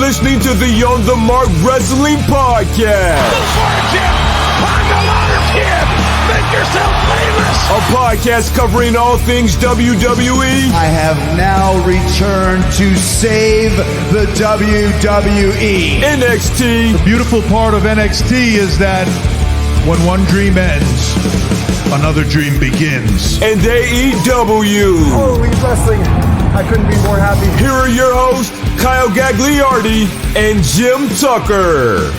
listening to the On the Mark Wrestling Podcast. Go for it, Jim! Climb the ladder, kid! Make yourself famous! A podcast covering all things WWE. I have now returned to save the WWE. NXT. The beautiful part of NXT is that when one dream ends, another dream begins. And AEW. Holy wrestling. I couldn't be more happy. Here are your hosts, Kyle Gagliardi and Jim Tucker.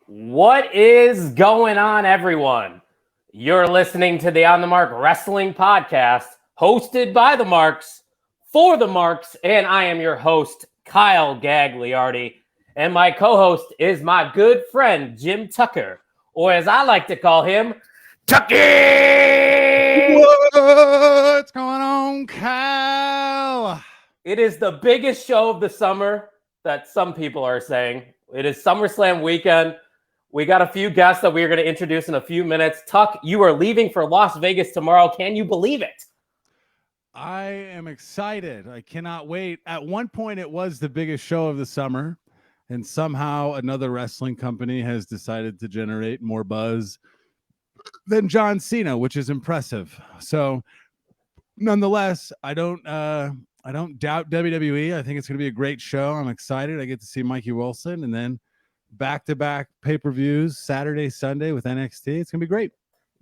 What is going on, everyone? You're listening to the On the Mark Wrestling Podcast, hosted by the Marks, for the Marks, and I am your host, Kyle Gagliardi, and my co-host is my good friend, Jim Tucker, or as I like to call him, Tucky! What's going on, Kyle? It is the biggest show of the summer that some people are saying. It is SummerSlam weekend. We got a few guests that we're going to introduce in a few minutes. Tuck, you are leaving for Las Vegas tomorrow. Can you believe it? I am excited. I cannot wait. At one point, it was the biggest show of the summer, and somehow another wrestling company has decided to generate more buzz than John Cena, which is impressive. So, nonetheless, I don't doubt WWE. I think it's going to be a great show. I'm excited. I get to see Mikey Wilson, and then back-to-back pay-per-views Saturday, Sunday with NXT. It's going to be great.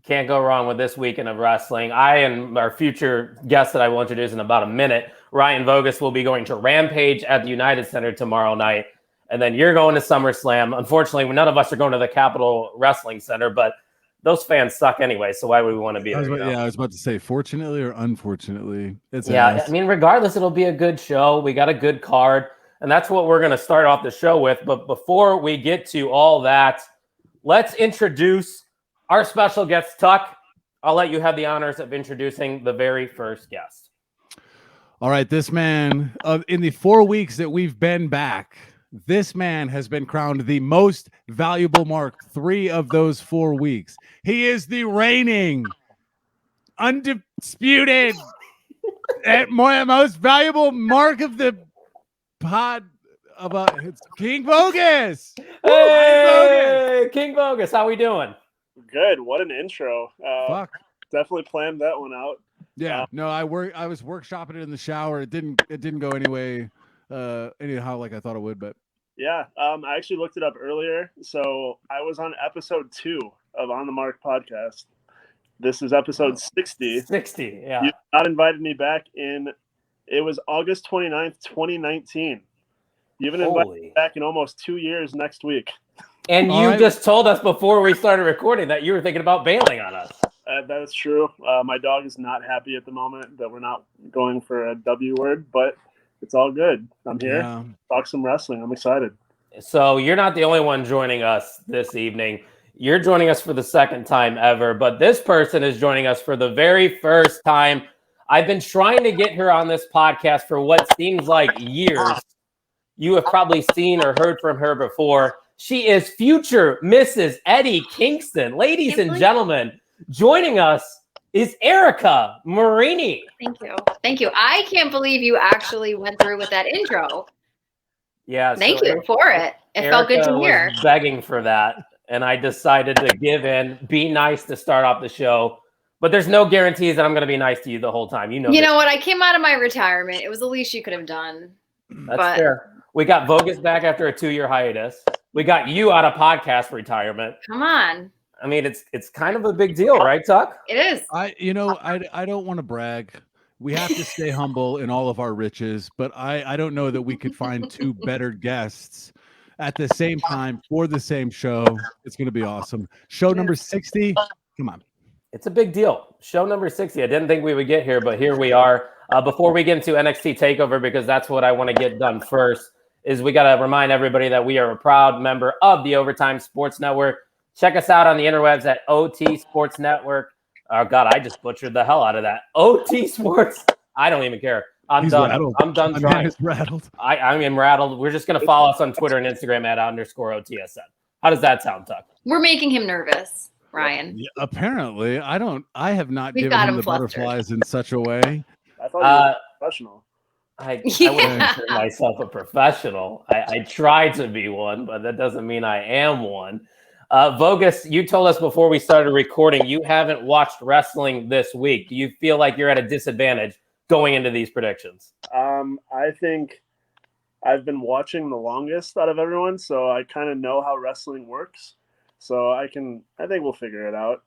Can't go wrong with this weekend of wrestling. I and our future guest that I will introduce in about a minute, Ryan Vogus, will be going to Rampage at the United Center tomorrow night. And then you're going to SummerSlam. Unfortunately, none of us are going to the Capitol Wrestling Center, but those fans suck anyway, so why would we want to be there? I was about to say, fortunately or unfortunately. I mean, regardless, it'll be a good show. We got a good card, and that's what we're going to start off the show with. But before we get to all that, let's introduce our special guest, Tuck. I'll let you have the honors of introducing the very first guest. All right, this man, in the 4 weeks that we've been back, this man has been crowned the most valuable Mark 3 of those 4 weeks. He is the reigning, undisputed, most valuable Mark of the pod. It's King Bogus. Hey, King Bogus, how we doing? Good. What an intro. Fuck. Definitely planned that one out. Yeah. No, I was workshopping it in the shower. It didn't go anyhow like I thought it would, but yeah. I actually looked it up earlier. So I was on episode 2 of On the Mark podcast. This is episode 60. 60, yeah. You not invited me back it was August 29th, 2019. You haven't invited me back in almost 2 years next week. And you just told us before we started recording that you were thinking about bailing on us. That is true. My dog is not happy at the moment that we're not going for a W word, but it's all good. I'm here. Yeah. Talk some wrestling. I'm excited. So you're not the only one joining us this evening. You're joining us for the second time ever, but this person is joining us for the very first time. I've been trying to get her on this podcast for what seems like years. You have probably seen or heard from her before. She is future Mrs. Eddie Kingston. Ladies and gentlemen, joining us is Erica Marini. Thank you. Thank you. I can't believe you actually went through with that intro. Yeah. Thank you for it. It felt good to hear. Was begging for that, and I decided to give in, be nice to start off the show. But there's no guarantees that I'm going to be nice to you the whole time. You know what? I came out of my retirement. It was the least you could have done. That's fair. We got Vogus back after a 2-year hiatus. We got you out of podcast retirement. Come on. I mean, it's kind of a big deal, right, Tuck? It is. I don't want to brag. We have to stay humble in all of our riches, but I don't know that we could find 2 better guests at the same time for the same show. It's going to be awesome. Show number 60. Come on. It's a big deal. Show number 60. I didn't think we would get here, but here we are. Before we get into NXT TakeOver, because that's what I want to get done first, is we got to remind everybody that we are a proud member of the Overtime Sports Network. Check us out on the interwebs at OT Sports Network. Oh, God, I just butchered the hell out of that. OT Sports. I don't even care. I'm done. Rattled. I'm done trying. Rattled. I am rattled. We're just going to follow us on Twitter and Instagram at _OTSN. How does that sound, Tuck? We're making him nervous. Ryan. Yeah, apparently, I have not We've given got him him the flustered. butterflies in such a way. I thought you were professional. I Yeah. wouldn't consider myself a professional. I try to be one, but that doesn't mean I am one. Vogus, you told us before we started recording you haven't watched wrestling this week. Do you feel like you're at a disadvantage going into these predictions? I think I've been watching the longest out of everyone, so I kind of know how wrestling works. So I think we'll figure it out.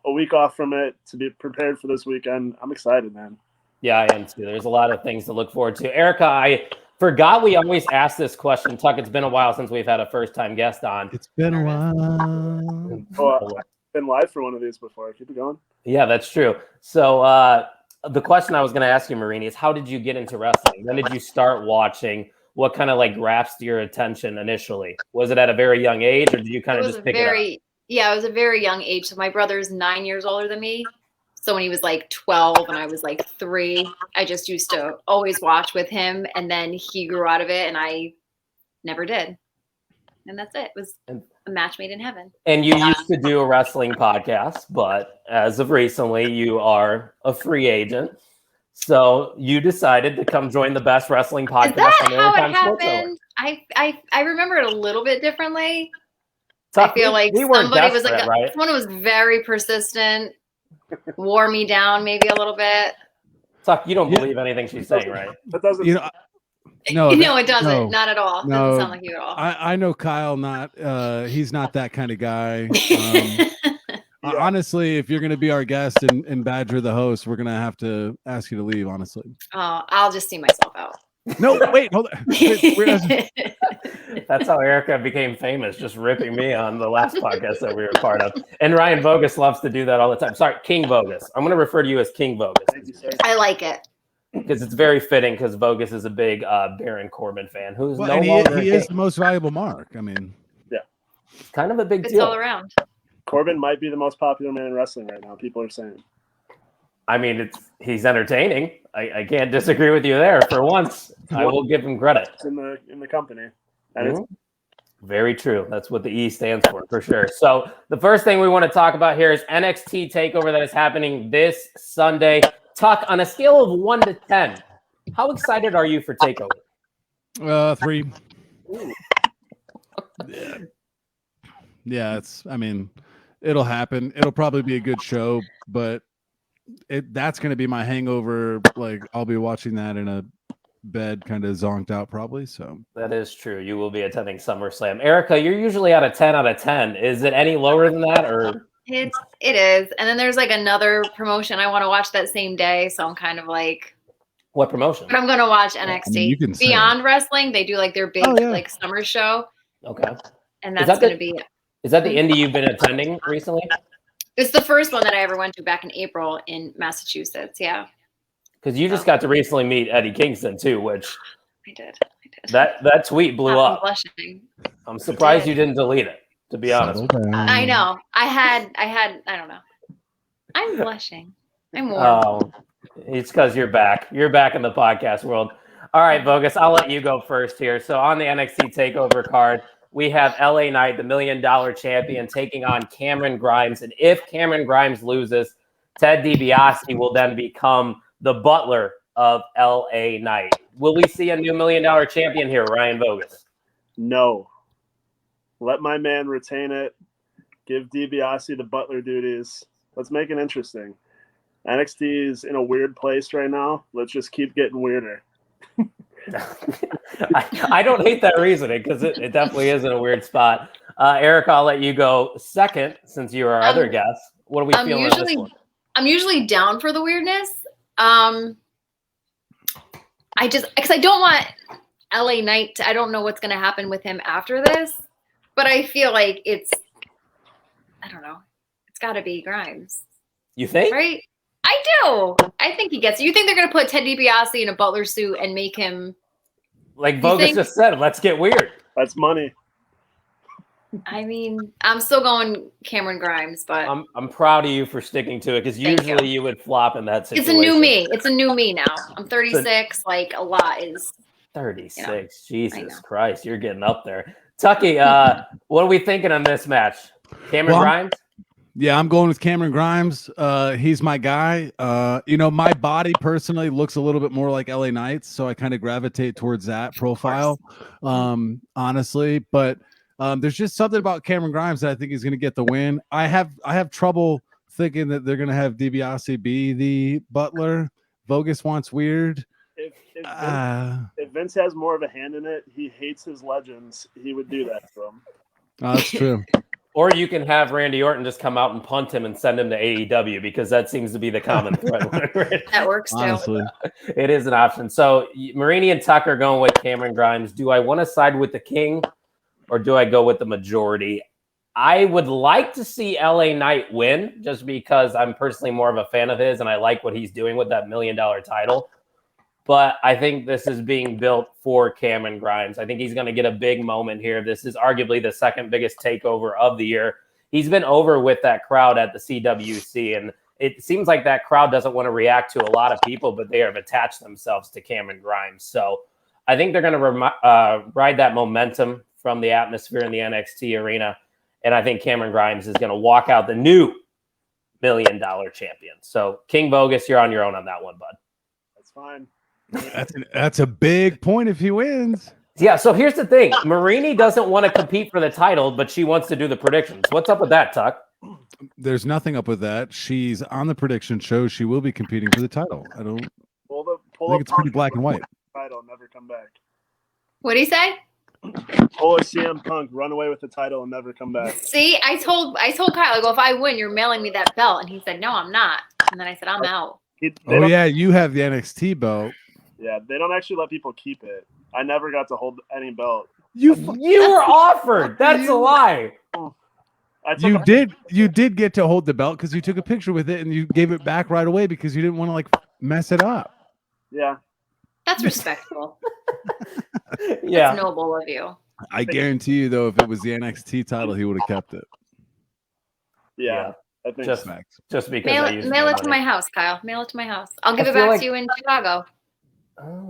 A week off from it to be prepared for this weekend. I'm excited, man. Yeah, I am too. There's a lot of things to look forward to. Erica, I forgot we always ask this question. Tuck, it's been a while since we've had a first-time guest on. It's been a while. Oh, I've been live for one of these before. Keep it going. Yeah, that's true. So the question I was going to ask you, Marini, is how did you get into wrestling? When did you start watching? What kind of like grasped your attention initially? Was it at a very young age, or did you kind of just pick it up? Yeah, it was a very young age. So my brother's 9 years older than me. So when he was like 12 and I was like 3, I just used to always watch with him. And then he grew out of it and I never did. And that's it. It was a match made in heaven. And you used to do a wrestling podcast, but as of recently, you are a free agent. So you decided to come join the best wrestling podcast. Is that on how it Anytime Sports happened? I remember it a little bit differently. Tuck, I feel like we weren't somebody was like, desperate, right? someone was very persistent, wore me down maybe a little bit. Tuck, you don't believe anything she's saying, right? That doesn't. No, No, it doesn't. no. Not at all. No. Doesn't sound like you at all. I know Kyle. He's not that kind of guy. Honestly, if you're going to be our guest and badger the host, we're going to have to ask you to leave. Honestly. Oh, I'll just see myself out. No, wait, hold on. That's how Erica became famous, just ripping me on the last podcast that we were part of. And Ryan Vogus loves to do that all the time. Sorry, King Vogus. I'm going to refer to you as King Vogus. I like it. Because it's very fitting because Vogus is a big Baron Corbin fan who's Well, no and longer he a is king. the most valuable mark. I mean, It's kind of a big It's deal. all around. Corbin might be the most popular man in wrestling right now. People are saying. I mean, he's entertaining. I can't disagree with you there. For once, I will give him credit. It's in the company. And it's Very true. That's what the E stands for sure. So the first thing we want to talk about here is NXT TakeOver that is happening this Sunday. Tuck, on a scale of 1 to 10, how excited are you for TakeOver? 3. Yeah, it'll happen. It'll probably be a good show, but that's going to be my hangover. Like, I'll be watching that in a bed, kind of zonked out probably. So That is true. You will be attending SummerSlam. Erica, you're usually at a 10 out of 10. Is it any lower than that, or? It is. And then there's like another promotion I want to watch that same day. So I'm kind of like, What promotion? but I'm going to watch NXT. you can say Beyond Wrestling, they do like their big yeah. like summer show. Okay. And Is that's that going to be, Is that the indie you've been attending recently? it's the first one that I ever went to back in April in Massachusetts. Yeah, Because you just got to recently meet Eddie Kingston too, which I did. that tweet blew I'm up. blushing. I'm surprised you didn't delete it, to be honest. I know. I had, I don't know. I'm blushing. I'm warm. Oh, it's because you're back. You're back in the podcast world. All right, Vogus, I'll let you go first here. So on the NXT TakeOver card, we have LA Knight, the $1 million champion, taking on Cameron Grimes. And if Cameron Grimes loses, Ted DiBiase will then become the butler of LA Knight. Will we see a new $1 million champion here, Ryan Vogus? No. Let my man retain it. Give DiBiase the butler duties. Let's make it interesting. NXT is in a weird place right now. Let's just keep getting weirder. I don't hate that reasoning because it definitely is in a weird spot. Eric, I'll let you go second since you are our other guest. What are we feeling on this one? I'm usually down for the weirdness. Because I don't want LA Knight I don't know what's going to happen with him after this, but I feel like I don't know. It's got to be Grimes. You think? Right? I do. I think he gets it. You think they're going to put Ted DiBiase in a butler suit and make him. Like Vogus just said, let's get weird. That's money. I mean, I'm still going Cameron Grimes, but I'm proud of you for sticking to it because usually you would flop in that situation. it's a new me. It's a new me now. I'm 36. Like a lot is 36. Jesus Christ, you're getting up there. Tucky, what are we thinking on this match? Cameron Grimes? Yeah, I'm going with Cameron Grimes. He's my guy. My body personally looks a little bit more like LA Knights, so I kind of gravitate towards that profile, honestly. But there's just something about Cameron Grimes that I think he's going to get the win. I have trouble thinking that they're going to have DiBiase be the butler. Vogus wants weird. If Vince has more of a hand in it, he hates his legends. He would do that to him. That's true. Or you can have Randy Orton just come out and punt him and send him to AEW, because that seems to be the common thread. That works too. Honestly. It is an option. So Marini and Tucker going with Cameron Grimes. Do I want to side with the King, or do I go with the majority? I would like to see LA Knight win, just because I'm personally more of a fan of his and I like what he's doing with that $1 million title. But I think this is being built for Cameron Grimes. I think he's going to get a big moment here. This is arguably the second biggest takeover of the year. He's been over with that crowd at the CWC, and it seems like that crowd doesn't want to react to a lot of people, but they have attached themselves to Cameron Grimes. So I think they're going to ride that momentum from the atmosphere in the NXT arena, and I think Cameron Grimes is going to walk out the new $1 million champion. So King Vogus, you're on your own on that one, bud. That's fine. That's a big point if he wins. Yeah, so here's the thing. Marini doesn't want to compete for the title, but she wants to do the predictions. What's up with that, Tuck? There's nothing up with that. She's on the prediction show. She will be competing for the title. I think it's pretty black and white. Title, never come back. What do you say? Pull a CM Punk, run away with the title, and never come back. See, I told Kyle, I go, if I win, you're mailing me that belt. And he said, no, I'm not. And then I said, I'm out. Oh, yeah, you have the NXT belt. Yeah, they don't actually let people keep it. I never got to hold any belt. You were offered. That's a lie. You did get to hold the belt because you took a picture with it and you gave it back right away because you didn't want to mess it up. Yeah. That's respectful. Yeah. That's noble of you. I guarantee you, though, if it was the NXT title, he would have kept it. Yeah. I think just because mail it to my house, Kyle. Mail it to my house. I'll give it back to you in Chicago.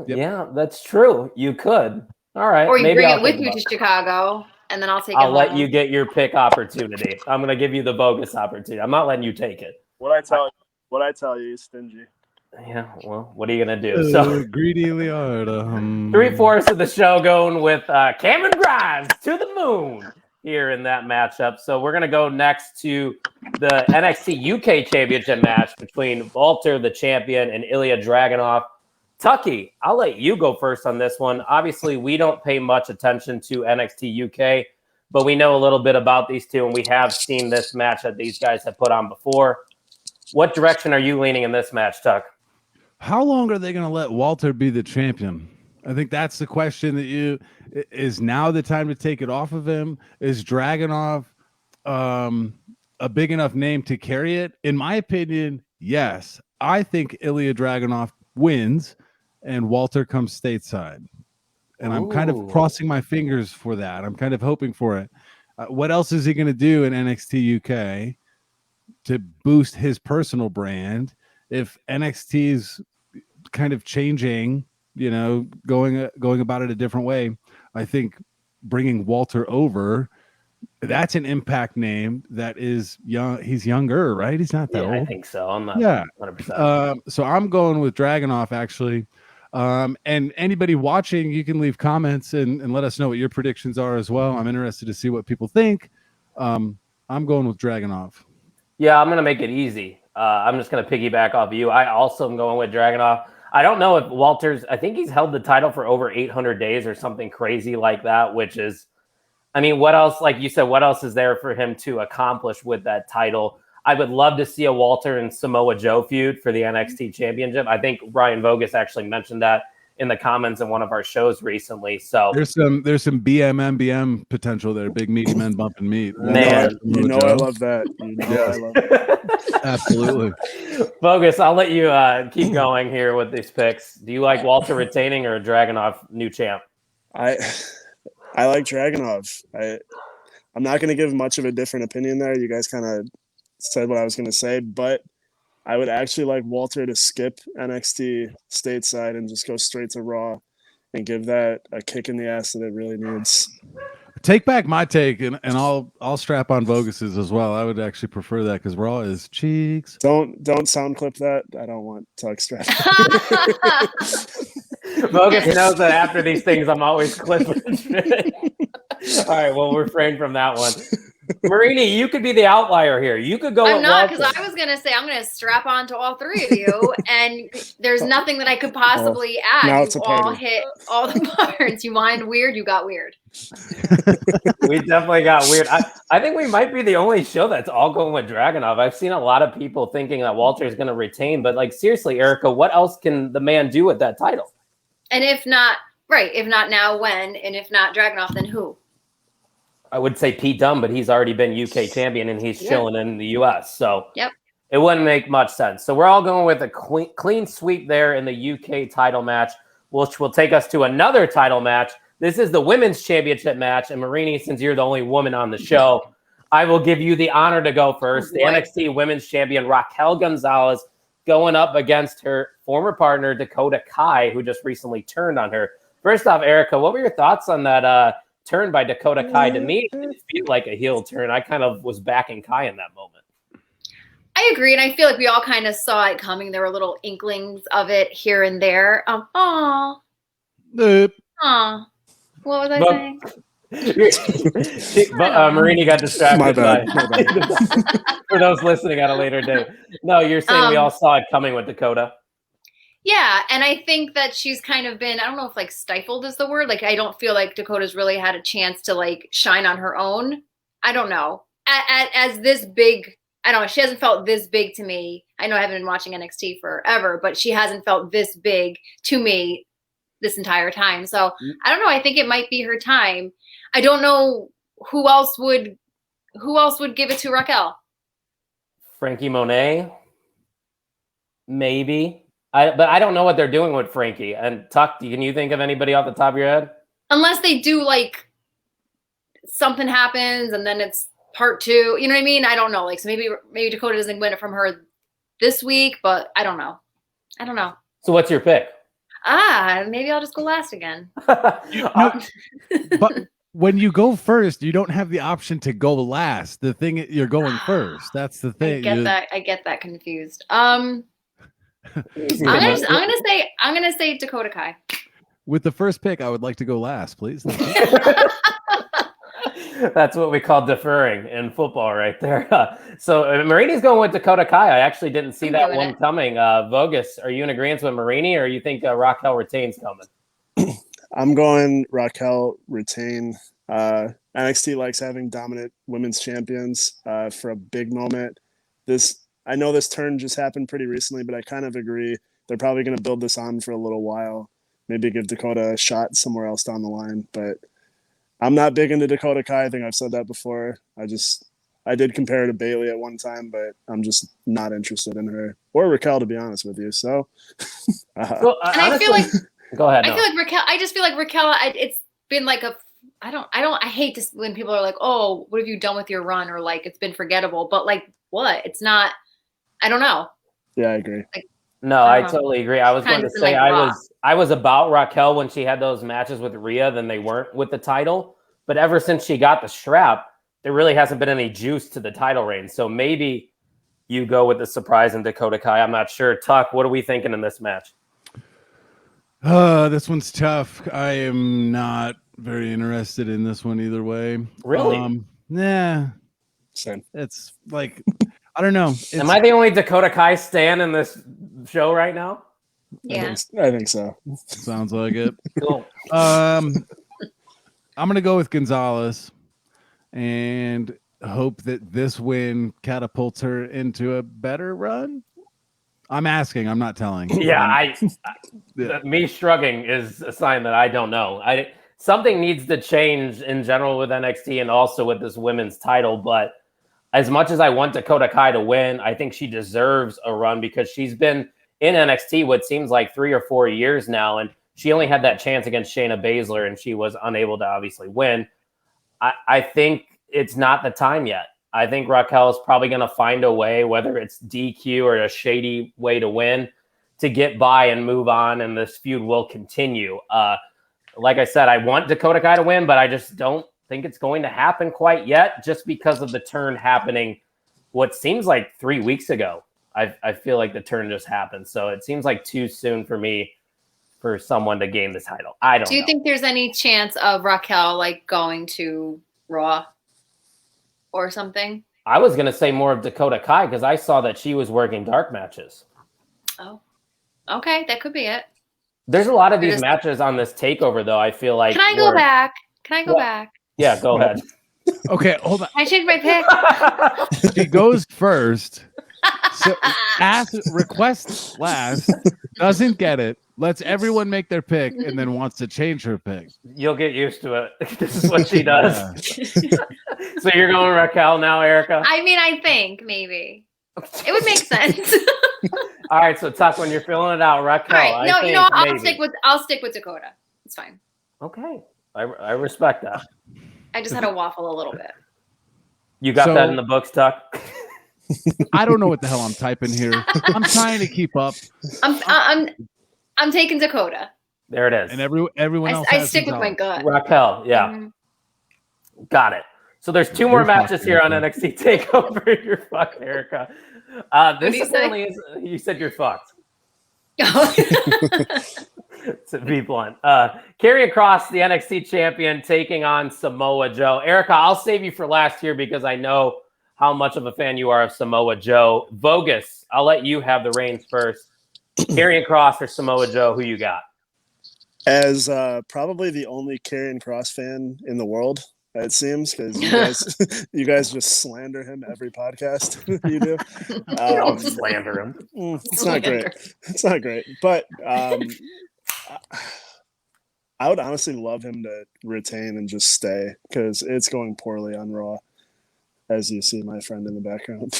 Yep. Yeah, that's true. You could. All right. Or you maybe bring I'll it with you to Chicago, and then I'll take it. I'll let you get your pick opportunity. I'm going to give you the bogus opportunity. I'm not letting you take it. What I tell you, is stingy. Yeah, well, what are you going to do? So greedy Leota. 3/4 of the show going with Cameron Grimes to the moon here in that matchup. So we're going to go next to the NXT UK Championship match between Walter, the champion, and Ilya Dragunov. Tucky, I'll let you go first on this one. Obviously, we don't pay much attention to NXT UK, but we know a little bit about these two, and we have seen this match that these guys have put on before. What direction are you leaning in this match, Tuck? How long are they going to let Walter be the champion? I think that's the question is now the time to take it off of him? Is Dragunov a big enough name to carry it? In my opinion, yes. I think Ilya Dragunov wins and Walter comes stateside. And I'm kind of crossing my fingers for that. I'm kind of hoping for it. What else is he going to do in NXT UK to boost his personal brand if NXT is kind of changing, going about it a different way? I think bringing Walter over, that's an impact name that is young. He's younger, right? He's not that old. I think so. I'm not 100%. So I'm going with Dragunov, actually. And anybody watching, you can leave comments and let us know what your predictions are as well. I'm interested to see what people think. I'm going with Dragunov. Yeah, I'm going to make it easy. I'm just going to piggyback off you. I also am going with Dragunov. I don't know if Walter's, I think he's held the title for over 800 days or something crazy like that, which is, what else, like you said, what else is there for him to accomplish with that title? I would love to see a Walter and Samoa Joe feud for the NXT Championship. I think Ryan Vogus actually mentioned that in the comments in one of our shows recently. So there's some BM potential there. Big meaty men bumping meat. Man, I love that. I love that. Absolutely. Vogus, I'll let you keep going here with these picks. Do you like Walter retaining or Dragunov new champ? I like Dragunov. I'm not going to give much of a different opinion there. You guys kind of said what I was going to say, but I would actually like Walter to skip NXT stateside and just go straight to Raw and give that a kick in the ass that it really needs. Take back my take, and I'll strap on Vogus's as well. I would actually prefer that because we're all his cheeks. Don't sound clip that. I don't want Tuck strap. Bogus knows that after these things, I'm always clipping. All right, we'll refrain from that one. Marini, you could be the outlier here. You could go. I'm not, because I was gonna say I'm gonna strap on to all three of you, and there's nothing that I could possibly add. Now it's You a all party. hit all the parts. You mind weird? You got weird. We definitely got weird. I think we might be the only show that's all going with Dragunov. I've seen a lot of people thinking that Walter is going to retain, but like seriously, Erica, what else can the man do with that title? And if not, right? If not now, when? And if not Dragunov, then who? I would say Pete Dunne, but he's already been UK champion and he's chilling in the US. So Yep. it wouldn't make much sense. So we're all going with a clean sweep there in the UK title match, which will take us to another title match. This is the women's championship match. And Marini, since you're the only woman on the show, I will give you the honor to go first. The NXT women's champion, Raquel Gonzalez, going up against her former partner, Dakota Kai, who just recently turned on her. First off, Erica, what were your thoughts on that turn by Dakota Kai? To me, it didn't feel like a heel turn. I kind of was backing Kai in that moment. I agree, and I feel like we all kind of saw it coming. There were little inklings of it here and there. What was I saying? Marini got distracted. My bad. For those listening at a later date. No, you're saying we all saw it coming with Dakota. Yeah, and I think that she's kind of been, I don't know if like stifled is the word. Like, I don't feel like Dakota's really had a chance to like shine on her own. I don't know. As this big, I don't know, she hasn't felt this big to me. I know I haven't been watching NXT forever, but she hasn't felt this big to me this entire time. So I don't know. I think it might be her time. I don't know who else would give it to Raquel. Frankie Monet, maybe. But I don't know what they're doing with Frankie. And Tuck, can you think of anybody off the top of your head? Unless they do like something happens and then it's part two. You know what I mean? I don't know. Like, so maybe Dakota doesn't win it from her this week, but I don't know. So what's your pick? Maybe I'll just go last again. But when you go first, you don't have the option to go last. The thing, you're going first. That's the thing. I get that confused. I'm gonna say Dakota Kai. With the first pick, I would like to go last, please. That's what we call deferring in football right there. So Marini's going with Dakota Kai. I actually didn't see that one coming. Vogus, are you in agreement with Marini, or you think Raquel retains coming? I'm going Raquel retain. NXT likes having dominant women's champions for a big moment. I know this turn just happened pretty recently, but I kind of agree. They're probably going to build this on for a little while. Maybe give Dakota a shot somewhere else down the line. But I'm not big into Dakota Kai. I think I've said that before. I did compare her to Bayley at one time, but I'm just not interested in her or Raquel, to be honest with you. So, I feel like go ahead. I feel like Raquel. I just feel like Raquel. It's been like I hate to when people are like, "Oh, what have you done with your run?" or like it's been forgettable. But like, what? It's not. I don't know. Yeah, I agree. No, I totally agree. I was going to say like I was about Raquel when she had those matches with Rhea, then they weren't with the title. But ever since she got the strap, there really hasn't been any juice to the title reign. So maybe you go with the surprise in Dakota Kai. I'm not sure. Tuck, what are we thinking in this match? This one's tough. I am not very interested in this one either way. Really? Nah. Same. It's like I don't know. Am I the only Dakota Kai stan in this show right now? Yeah. I think so. Sounds like it. Cool. I'm gonna go with Gonzalez and hope that this win catapults her into a better run. I'm asking. I'm not telling. Yeah, me shrugging is a sign that I don't know. Something needs to change in general with NXT and also with this women's title. But as much as I want Dakota Kai to win, I think she deserves a run because she's been in NXT what seems like 3 or 4 years now, and she only had that chance against Shayna Baszler, and she was unable to obviously win. I think it's not the time yet. I think Raquel is probably going to find a way, whether it's DQ or a shady way to win, to get by and move on, and this feud will continue. Like I said, I want Dakota Kai to win, but I just don't think it's going to happen quite yet, just because of the turn happening what seems like 3 weeks ago. I feel like the turn just happened. So it seems like too soon for me for someone to gain the title. I don't know. Do you think there's any chance of Raquel like going to Raw or something? I was going to say more of Dakota Kai because I saw that she was working dark matches. Oh, okay. That could be it. There's a lot of these matches on this takeover, though. I feel like. Can I go back? Can I go back? Yeah, go ahead. Okay, hold on. I changed my pick. She goes first. So requests last, doesn't get it, lets everyone make their pick, and then wants to change her pick. You'll get used to it. This is what she does. So you're going Raquel now, Erica? I mean, I think maybe it would make sense. All right, so Tuck, when you're filling it out, Raquel. All right, I'll stick with Dakota. It's fine. Okay, I respect that. I just had to waffle a little bit. You got that in the books, Tuck? I don't know what the hell I'm typing here. I'm trying to keep up. I'm taking Dakota. There it is. And everyone else. I stick with my gut. Raquel, yeah. Mm-hmm. Got it. So there's two more matches here on NXT TakeOver. You're fucked, Erica. This apparently is. You said you're fucked. To be blunt. Karrion Kross, the NXT champion, taking on Samoa Joe. Erica, I'll save you for last here because I know how much of a fan you are of Samoa Joe. Vogus, I'll let you have the reins first. Karrion Kross or Samoa Joe, who you got? As probably the only Karrion Kross fan in the world, it seems, because you guys just slander him every podcast you do. Don't slander him. It's not great. It's not great. But I would honestly love him to retain and just stay because it's going poorly on Raw, as you see my friend in the background.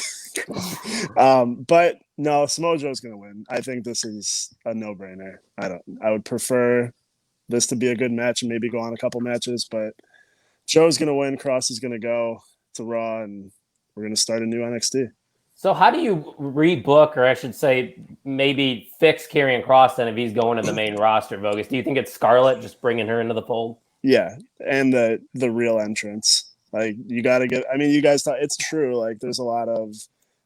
But no, Samoa Joe's going to win. I think this is a no-brainer. I would prefer this to be a good match and maybe go on a couple matches, but Joe's going to win. Kross is going to go to Raw, and we're going to start a new NXT. So how do you rebook, or I should say maybe fix Karrion Kross then if he's going to the main roster, Vogus? Do you think it's Scarlett just bringing her into the fold? Yeah, and the real entrance. Like, you got to get – I mean, you guys thought – it's true. Like, there's a lot of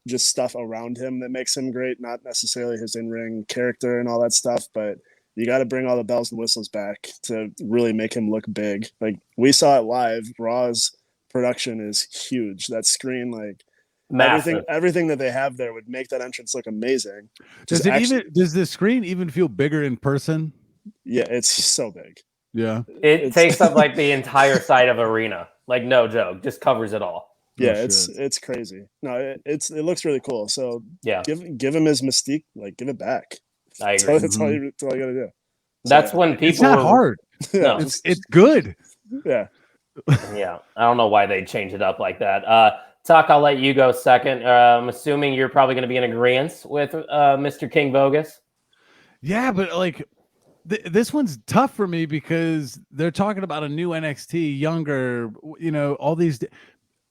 just stuff around him that makes him great, not necessarily his in-ring character and all that stuff, but you got to bring all the bells and whistles back to really make him look big. Like, we saw it live. Raw's production is huge. That screen, like – everything that they have there would make that entrance look amazing. Does the screen even feel bigger in person? Yeah, it's so big. Yeah, it takes up like the entire side of arena. Like, no joke, just covers it all. Yeah, it's crazy. No, it looks really cool. So yeah, give him his mystique. Like, give it back. I agree. That's all you gotta do. That's when people. It's not hard. No, it's good. Yeah. Yeah, I don't know why they change it up like that. Tuck, I'll let you go second. I'm assuming you're probably going to be in agreement with Mr. King Vogus. Yeah, but like this one's tough for me because they're talking about a new NXT, younger, all these.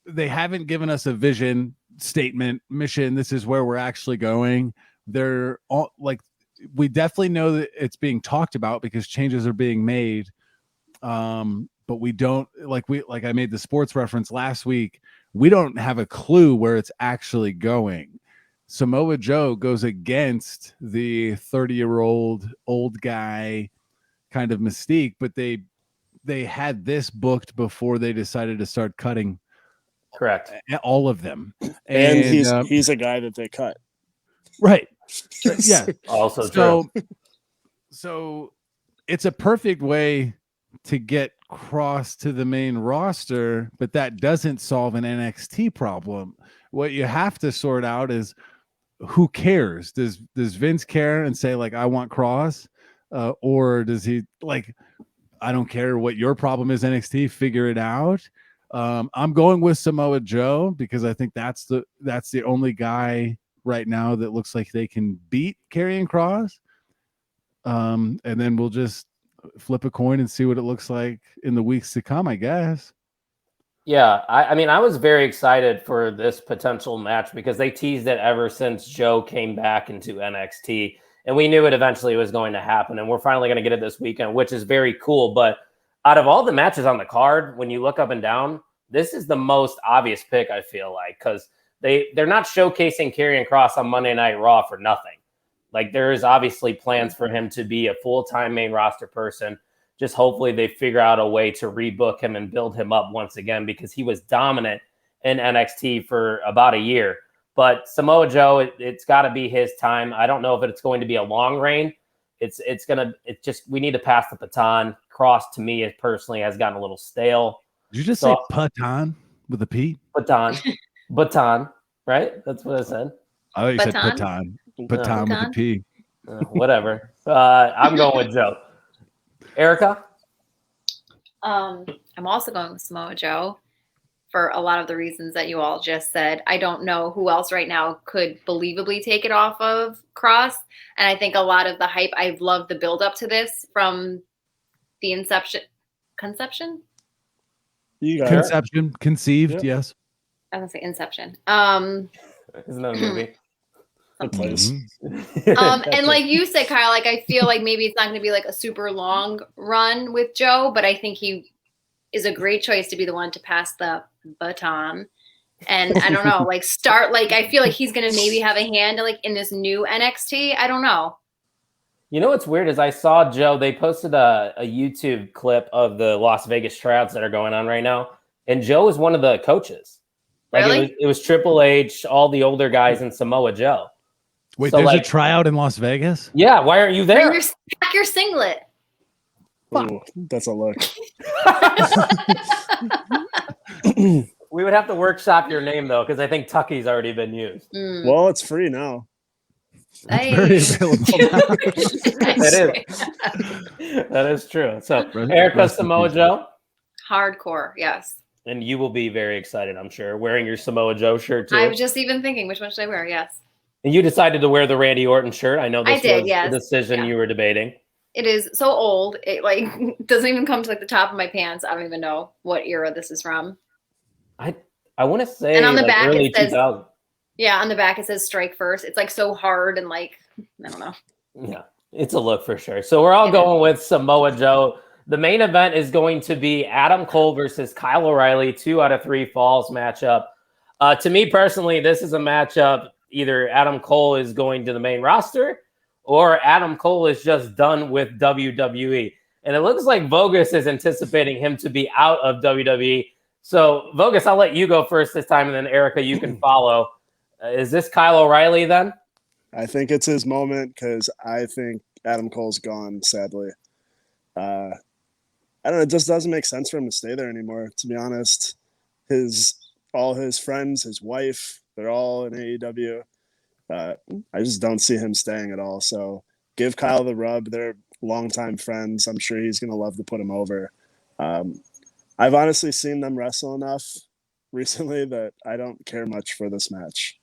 They haven't given us a vision, statement, mission. This is where we're actually going. They're all like, we definitely know that it's being talked about because changes are being made. But we don't like I made the sports reference last week. We don't have a clue where it's actually going. Samoa Joe goes against the 30-year-old old guy kind of mystique, but they had this booked before they decided to start cutting. Correct. All of them. And he's a guy that they cut. Right. Yeah. Also true. So it's a perfect way to get Kross to the main roster, but that doesn't solve an NXT problem. What you have to sort out is who cares? Does Vince care and say, like, I want Kross? Or does he like, I don't care what your problem is, NXT, figure it out. I'm going with Samoa Joe because I think that's the only guy right now that looks like they can beat Karrion Kross. And then we'll just flip a coin and see what it looks like in the weeks to come, I guess. Yeah, I mean, I was very excited for this potential match because they teased it ever since Joe came back into NXT, and we knew it eventually was going to happen, and we're finally going to get it this weekend, which is very cool. But out of all the matches on the card, when you look up and down, this is the most obvious pick, I feel like, because they're not showcasing Karrion Kross on Monday Night Raw for nothing. Like, there is obviously plans for him to be a full-time main roster person. Just hopefully they figure out a way to rebook him and build him up once again, because he was dominant in NXT for about a year. But Samoa Joe, it's got to be his time. I don't know if it's going to be a long reign. We need to pass the baton. Kross, to me, personally, has gotten a little stale. Did you just say baton with a P? Baton, right? That's what I said. I thought you said baton. Baton with a P. Whatever. I'm going with Joe. Erica? I'm also going with Samoa Joe for a lot of the reasons that you all just said. I don't know who else right now could believably take it off of Kross. And I think a lot of the hype, I've loved the build up to this from the conception? Conceived, yes. I was going to say Inception. Isn't that a movie? And like you said, Kyle, like I feel like maybe it's not going to be like a super long run with Joe, but I think he is a great choice to be the one to pass the baton. And I don't know, like start, like I feel like he's going to maybe have a hand like in this new NXT. I don't know. You know what's weird is I saw Joe, they posted a YouTube clip of the Las Vegas tryouts that are going on right now. And Joe is one of the coaches. Like really? It was Triple H, all the older guys, and Samoa Joe. Wait, so there's a tryout in Las Vegas? Yeah, why aren't you there? Pack your singlet. Ooh, that's a look. We would have to workshop your name, though, because I think Tucky's already been used. Well, it's free now. Very available now. That is true. So, Erica, Samoa Joe? Hardcore, yes. And you will be very excited, I'm sure, wearing your Samoa Joe shirt, too. I was just even thinking, which one should I wear? Yes. And you decided to wear the Randy Orton shirt. I know this was yes. the decision you were debating. It is so old. It like doesn't even come to like the top of my pants. I don't even know what era this is from. I want to say and on the like back early it says, 2000s. Yeah, on the back it says strike first. It's like so hard and like, I don't know. Yeah, it's a look for sure. So we're all going with Samoa Joe. The main event is going to be Adam Cole versus Kyle O'Reilly, 2 out of 3 falls matchup. To me personally, this is a matchup. Either Adam Cole is going to the main roster or Adam Cole is just done with WWE. And it looks like Vogus is anticipating him to be out of WWE. So, Vogus, I'll let you go first this time, and then, Erica, you can follow. Is this Kyle O'Reilly then? I think it's his moment because I think Adam Cole's gone, sadly. I don't know. It just doesn't make sense for him to stay there anymore, to be honest. All his friends, his wife, they're all in AEW. I just don't see him staying at all. So give Kyle the rub. They're longtime friends. I'm sure he's going to love to put him over. I've honestly seen them wrestle enough recently that I don't care much for this match.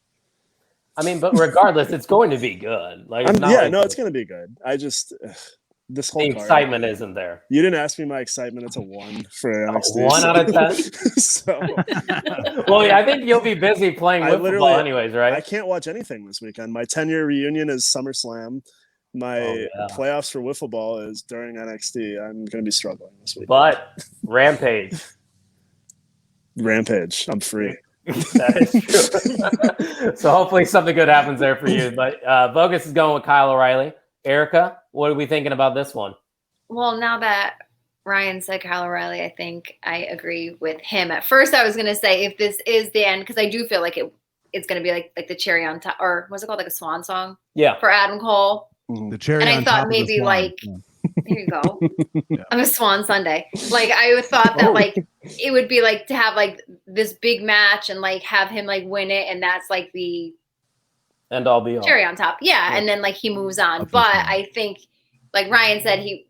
I mean, but regardless, it's going to be good. Like, it's it's going to be good. I just this whole excitement isn't there. You didn't ask me my excitement. It's a 1 for NXT. 1 out of 10. So, well, I think you'll be busy playing with football anyways, right? I can't watch anything this weekend. My 10-year reunion is SummerSlam. My playoffs for wiffle ball is during NXT. I'm going to be struggling this week. But Rampage. I'm free. That is true. So hopefully something good happens there for you. But Vogus is going with Kyle O'Reilly. Erica, what are we thinking about this one? Well, now that Ryan said Kyle O'Reilly, I think I agree with him. At first, I was going to say if this is the end, because I do feel like it's going to be like the cherry on top, or what's it called, like a swan song? Yeah. For Adam Cole. The cherry. And on I thought top maybe of the like, here you go. Yeah. On a Swan Sunday. Like I thought that like it would be like to have like this big match and like have him like win it, and that's like the end all be all cherry on top. Yeah. And then like he moves on. But I think like Ryan said, he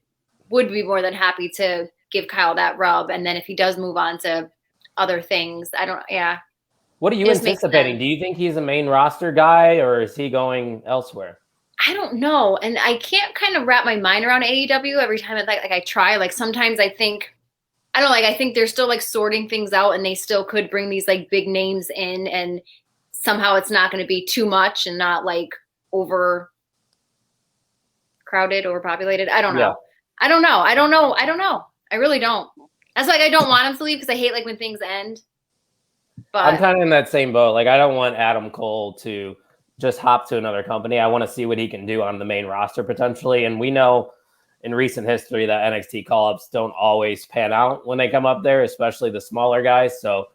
would be more than happy to give Kyle that rub. And then if he does move on to other things, What are you anticipating? Do you think he's a main roster guy or is he going elsewhere? I don't know. And I can't kind of wrap my mind around AEW every time I try. Like sometimes I think, I think they're still like sorting things out and they still could bring these like big names in and somehow it's not going to be too much and not like overcrowded, overpopulated. I don't know. I don't know. I really don't. That's like I don't want him to leave because I hate like when things end. But I'm kind of in that same boat. Like I don't want Adam Cole to just hop to another company. I want to see what he can do on the main roster potentially. And we know in recent history that NXT call-ups don't always pan out when they come up there, especially the smaller guys. So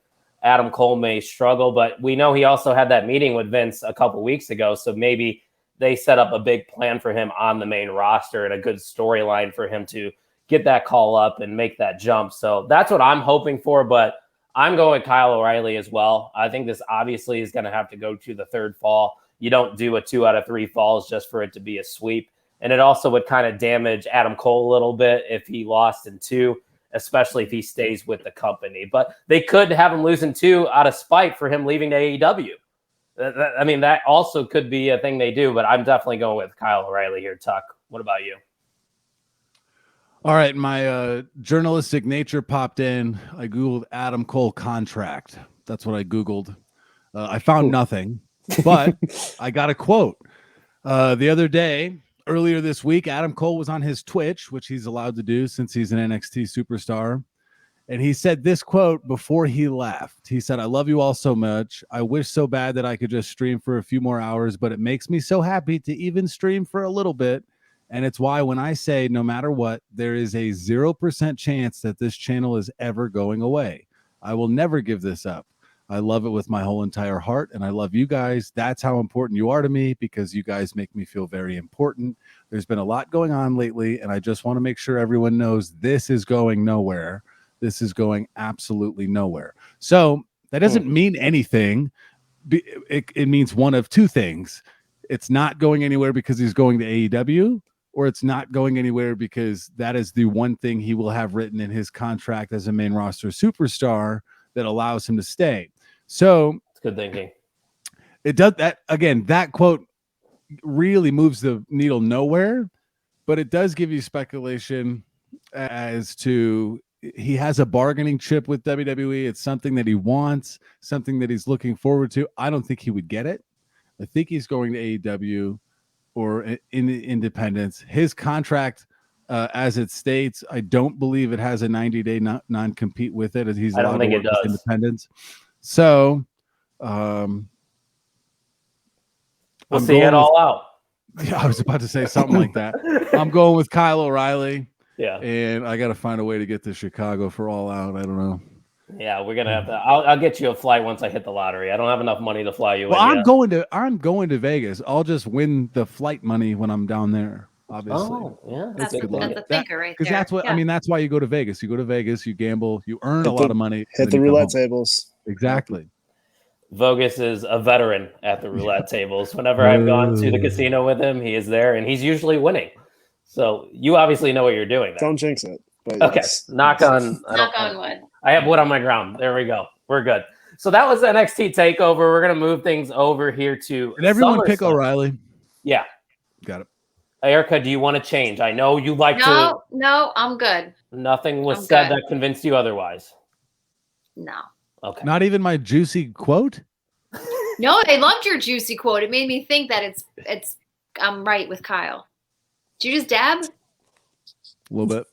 Adam Cole may struggle, but we know he also had that meeting with Vince a couple weeks ago. So maybe they set up a big plan for him on the main roster and a good storyline for him to get that call up and make that jump. So that's what I'm hoping for, but I'm going with Kyle O'Reilly as well. I think this obviously is going to have to go to the third fall. You don't do a 2 out of 3 falls just for it to be a sweep. And it also would kind of damage Adam Cole a little bit if he lost in 2, especially if he stays with the company. But they could have him lose in 2 out of spite for him leaving to AEW. I mean, that also could be a thing they do, but I'm definitely going with Kyle O'Reilly here, Tuck. What about you? All right, my journalistic nature popped in. I Googled Adam Cole contract. That's what I Googled. I found nothing, but I got a quote. The other day, earlier this week, Adam Cole was on his Twitch, which he's allowed to do since he's an NXT superstar. And he said this quote before he left. He said, "I love you all so much. I wish so bad that I could just stream for a few more hours, but it makes me so happy to even stream for a little bit. And it's why when I say no matter what, there is a 0% chance that this channel is ever going away. I will never give this up. I love it with my whole entire heart, and I love you guys. That's how important you are to me because you guys make me feel very important. There's been a lot going on lately, and I just want to make sure everyone knows this is going nowhere. This is going absolutely nowhere." So that doesn't mean anything. It means one of two things. It's not going anywhere because he's going to AEW, or it's not going anywhere because that is the one thing he will have written in his contract as a main roster superstar that allows him to stay. So it's good thinking. It does that again. That quote really moves the needle nowhere, but it does give you speculation as to he has a bargaining chip with WWE. It's something that he wants, something that he's looking forward to. I don't think he would get it. I think he's going to AEW or in independence. His contract, as it states, I don't believe it has a 90-day non-compete with it. As he's I don't think it does. Independence. So, we'll see it all out. Yeah, I was about to say something like that. I'm going with Kyle O'Reilly. Yeah, and I got to find a way to get to Chicago for All Out. I don't know. Yeah, we're gonna have to. I'll get you a flight once I hit the lottery. I don't have enough money to fly you. Well, I'm going to Vegas. I'll just win the flight money when I'm down there. Obviously. Oh, yeah, that's a thinker right there. Because that's what I mean. That's why you go to Vegas. You go to Vegas. You gamble. You earn a lot of money. Hit the roulette tables. Exactly. Vogus is a veteran at the roulette tables. Whenever I've gone to the casino with him, he is there, and he's usually winning. So you obviously know what you're doing there. Don't jinx it. Okay, yes. knock on wood. I have wood on my ground. There we go. We're good. So that was NXT TakeOver. We're going to move things over here to and everyone pick O'Reilly. Yeah. Got it. Erica, do you want to change? I know you like to. No, I'm good. Nothing was said that convinced you otherwise. No. Okay. Not even my juicy quote? No, I loved your juicy quote. It made me think that I'm right with Kyle. Did you just dab? A little bit.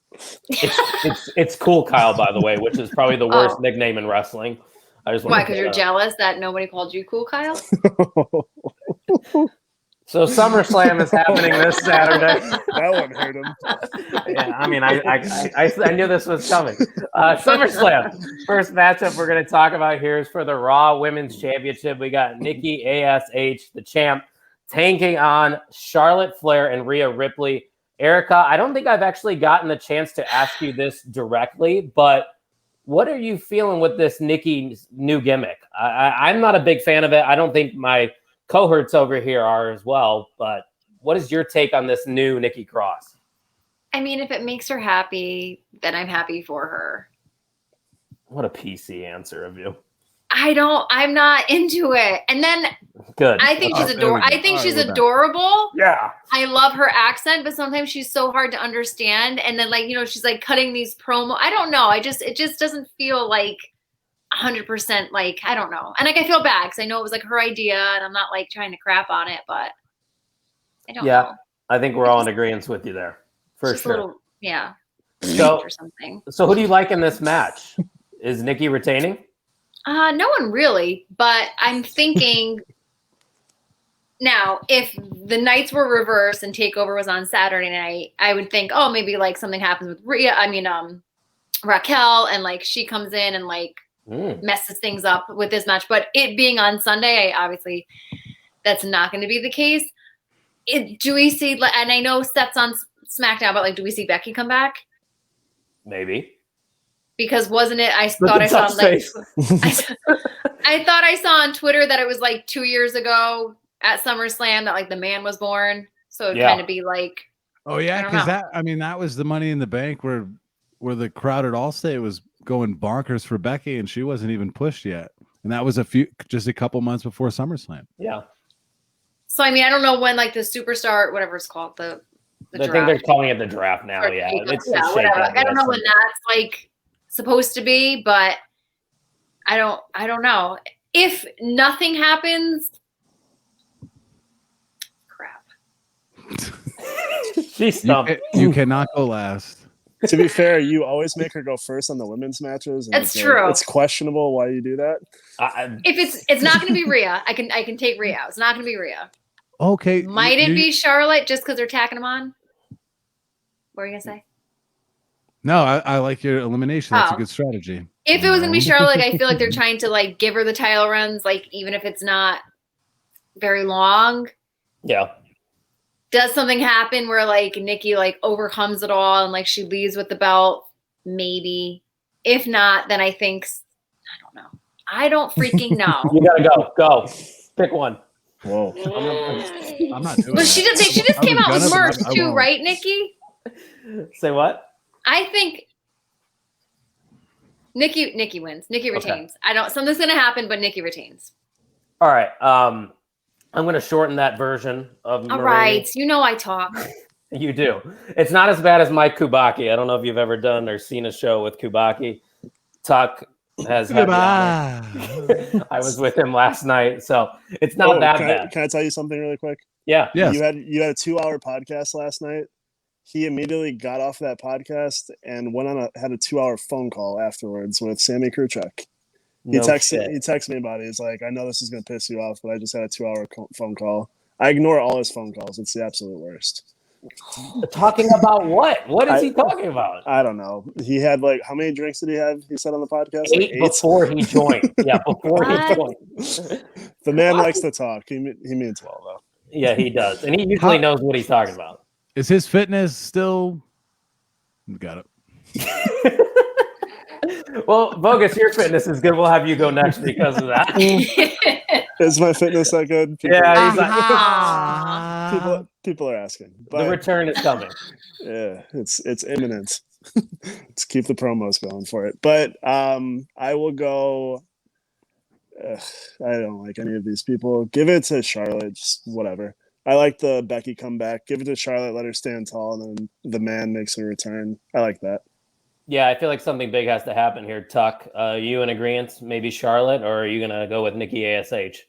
It's cool, Kyle, by the way, which is probably the worst nickname in wrestling. I just want why? Because you're jealous that nobody called you Cool Kyle? So SummerSlam is happening this Saturday. That one hurt him. Yeah, I mean, I knew this was coming. SummerSlam. First matchup we're going to talk about here is for the Raw Women's Championship. We got Nikki ASH, the champ, tanking on Charlotte Flair and Rhea Ripley. Erica, I don't think I've actually gotten the chance to ask you this directly, but what are you feeling with this Nikki's new gimmick? I'm not a big fan of it. I don't think my cohorts over here are as well, but what is your take on this new Nikki Cross? I mean, if it makes her happy, then I'm happy for her. What a PC answer of you. I'm not into it. And then good. I think she's adorable. I think she's adorable. Yeah. I love her accent, but sometimes she's so hard to understand. And then she's like cutting these promo. I don't know. It just doesn't feel like 100% like, I don't know. And I feel bad because I know it was like her idea and I'm not like trying to crap on it, but I don't know. I think we're all in agreement with you there. For sure. Yeah. or something. So who do you like in this match? Is Nikki retaining? No one really, but I'm thinking now if the nights were reversed and Takeover was on Saturday night, I would think, oh, maybe like something happens with Raquel, and like she comes in and like messes things up with this match. But it being on Sunday, obviously that's not going to be the case. Do we see? And I know Seth's on SmackDown, but like, do we see Becky come back? Maybe. Because wasn't it? I thought I saw I thought I saw on Twitter that it was like 2 years ago at SummerSlam that like the man was born. So it'd kind of be like, oh yeah, because that was the Money in the Bank where the crowd at Allstate was going bonkers for Becky, and she wasn't even pushed yet, and that was just a couple months before SummerSlam. Yeah. So I mean, I don't know when like the Superstar, whatever it's called, the I think they're calling it the draft now. Yeah, it's whatever. I don't know when that's like supposed to be, but I don't know. If nothing happens, crap. She's stumped. You cannot go last. To be fair, you always make her go first on the women's matches. That's true. It's questionable why you do that. If it's not going to be Rhea, I can take Rhea out. It's not going to be Rhea. Okay. Might it be Charlotte just because they're tacking them on? What are you gonna say? No, I like your elimination. That's a good strategy. If it was gonna be Charlotte, I feel like they're trying to like give her the title runs, like even if it's not very long. Yeah. Does something happen where like Nikki like overcomes it all and like she leaves with the belt? Maybe. If not, then I think I don't know. I don't freaking know. You gotta go. Pick one. Whoa. I'm not doing But she just came out with merch too, right, Nikki? Say what? I think Nikki wins. Nikki retains. Okay. Something's gonna happen, but Nikki retains. All right. I'm gonna shorten that version of All right. You know I talk. You do. It's not as bad as Mike Kubaki. I don't know if you've ever done or seen a show with Kubaki. Tuck has had I was with him last night, so it's not that bad. Can I tell you something really quick? Yeah. Yes. You had a 2-hour podcast last night. He immediately got off that podcast and went on had a 2-hour phone call afterwards with Sammy Kruchek. He texted me about it. He's like, I know this is going to piss you off, but I just had a 2-hour phone call. I ignore all his phone calls. It's the absolute worst. Talking about what? What is he talking about? I don't know. He had like, how many drinks did he have? He said on the podcast? 8 before he joined. Yeah, before he joined. The man likes to talk. He means well, though. Yeah, he does. And he usually knows what he's talking about. Is his fitness still? Got it. Well, Bogus, your fitness is good. We'll have you go next because of that. Is my fitness that good? He's like, people are asking. But, the return is coming. Yeah, it's imminent. Let's keep the promos going for it. But I will go. I don't like any of these people. Give it to Charlotte. Just whatever. I like the Becky comeback. Give it to Charlotte. Let her stand tall, and then the man makes a return. I like that. Yeah, I feel like something big has to happen here, Tuck. You in agreement? Maybe Charlotte, or are you gonna go with Nikki ASH?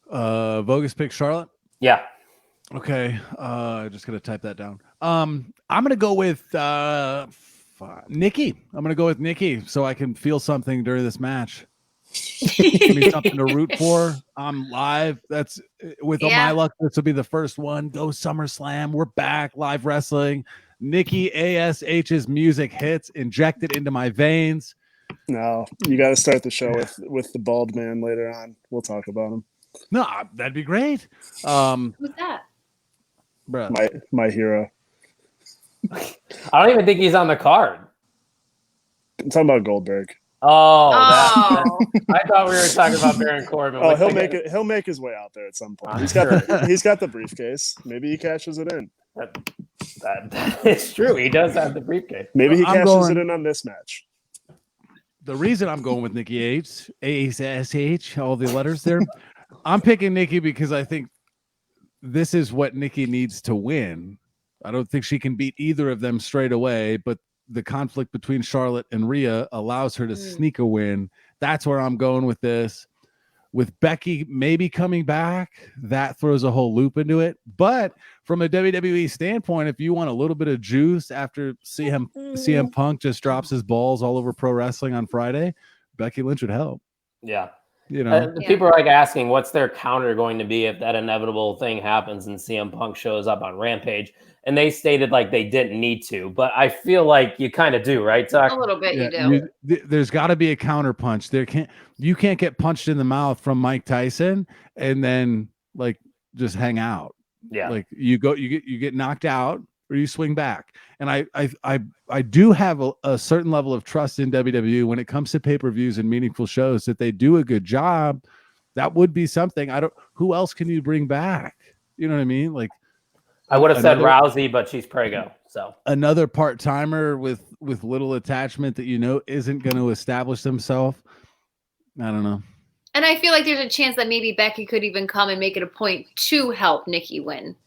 Bogus pick Charlotte. Yeah. Okay. Just gonna type that down. I'm gonna go with Nikki. I'm gonna go with Nikki so I can feel something during this match. Give me something to root for. I'm live. That's with all my luck. This will be the first one. Go SummerSlam. We're back. Live wrestling. Nikki ASH's music hits, injected into my veins. No, you got to start the show with the bald man later on. We'll talk about him. No, that'd be great. Who's that? Bruh. My hero. I don't even think he's on the card. I'm talking about Goldberg. Oh. I thought we were talking about Baron Corbin. Oh, he'll make his way out there at some point. He's got the briefcase. Maybe he cashes it in. That is true. He does have the briefcase. Maybe he cashes it in on this match. The reason I'm going with Nikki ASH, all the letters there. I'm picking Nikki because I think this is what Nikki needs to win. I don't think she can beat either of them straight away, but the conflict between Charlotte and Rhea allows her to sneak a win. That's where I'm going with this. with Becky maybe coming back, that throws a whole loop into it. But from a WWE standpoint, if you want a little bit of juice after CM Punk just drops his balls all over pro wrestling on Friday, Becky Lynch would help. Yeah. You know, people are like asking what's their counter going to be if that inevitable thing happens and CM Punk shows up on Rampage. And they stated like they didn't need to, but I feel like you kind of do, right, Tuck? A little bit, you do. There's got to be a counter punch. You can't get punched in the mouth from Mike Tyson and then like just hang out. Yeah, like you get knocked out or you swing back. And I do have a certain level of trust in WWE when it comes to pay-per-views and meaningful shows that they do a good job. That would be something. Who else can you bring back? You know what I mean? Like, I would have said Rousey, but she's prego. So another part-timer with little attachment that isn't going to establish themselves. I don't know. And I feel like there's a chance that maybe Becky could even come and make it a point to help Nikki win.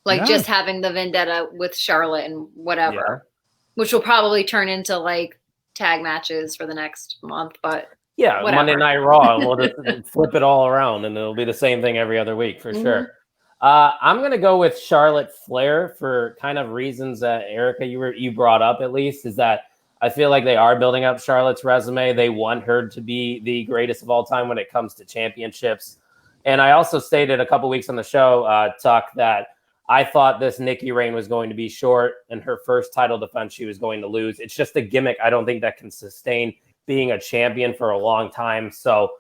Like just having the vendetta with Charlotte and whatever, which will probably turn into like tag matches for the next month. But whatever. Monday Night Raw, and we'll just flip it all around, and it'll be the same thing every other week for sure. I'm going to go with Charlotte Flair for kind of reasons that Erica, you brought up at least, is that I feel like they are building up Charlotte's resume. They want her to be the greatest of all time when it comes to championships. And I also stated a couple weeks on the show, Tuck, that I thought this Nikki reign was going to be short and her first title defense she was going to lose. It's just a gimmick. I don't think that can sustain being a champion for a long time. So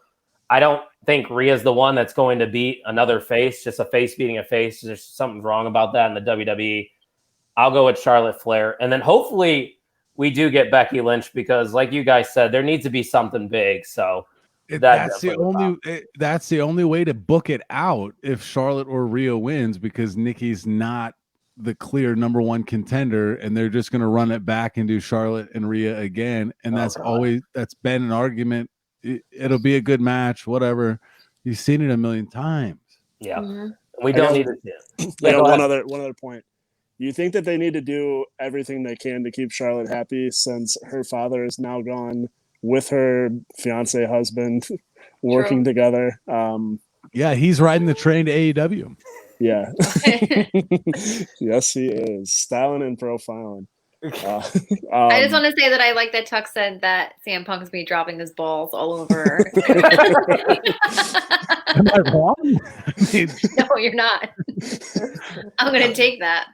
I don't think Rhea's the one that's going to beat another face, just a face beating a face. There's something wrong about that in the WWE. I'll go with Charlotte Flair. And then hopefully we do get Becky Lynch because like you guys said, there needs to be something big. So that's the only way to book it out if Charlotte or Rhea wins, because Nikki's not the clear number one contender and they're just going to run it back and do Charlotte and Rhea again. And that's been an argument. It'll be a good match, whatever. You've seen it a million times. Yeah. We don't need it. One other point. You think that they need to do everything they can to keep Charlotte happy since her father is now gone with her fiance husband working together. He's riding the train to AEW. Yeah. Yes, he is. Styling and profiling. I just want to say that I like that Tuck said that CM Punk is me dropping his balls all over. Am I wrong? No, you're not. I'm going to take that.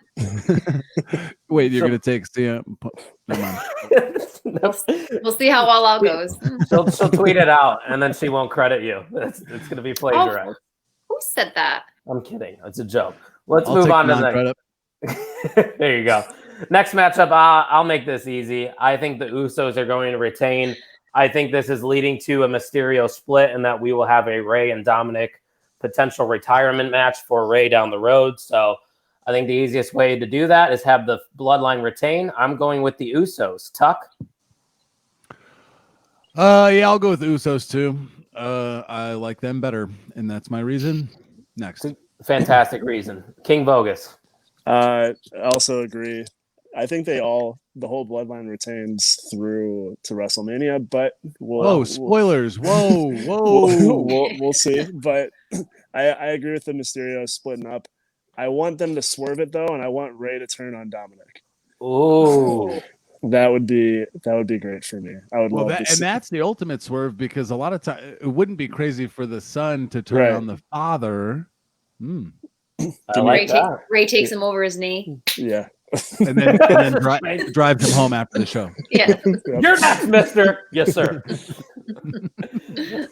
Wait, you're going to take CM Punk? Never mind. We'll see how All Out goes. She'll tweet it out, and then she won't credit you. It's going to be plagiarized. Who said that? I'm kidding. It's a joke. Let's move on to the next. There you go. Next matchup, I'll make this easy. I think the Usos are going to retain. I think this is leading to a Mysterio split and that we will have a Rey and Dominic potential retirement match for Rey down the road. So I think the easiest way to do that is have the Bloodline retain. I'm going with the Usos. Tuck? I'll go with the Usos too. I like them better, and that's my reason. Next. Fantastic reason. King Bogus. I also agree. I think the whole Bloodline retains through to WrestleMania, but spoilers! Whoa! We'll see. But I agree with the Mysterio splitting up. I want them to swerve it though, and I want Rey to turn on Dominic. Ooh, that would be great for me. I would love that, and that's the ultimate swerve because a lot of time it wouldn't be crazy for the son to turn on the father. Rey takes him over his knee. Yeah. and then drives him home after the show. Yeah. You're next, mister. Yes, sir.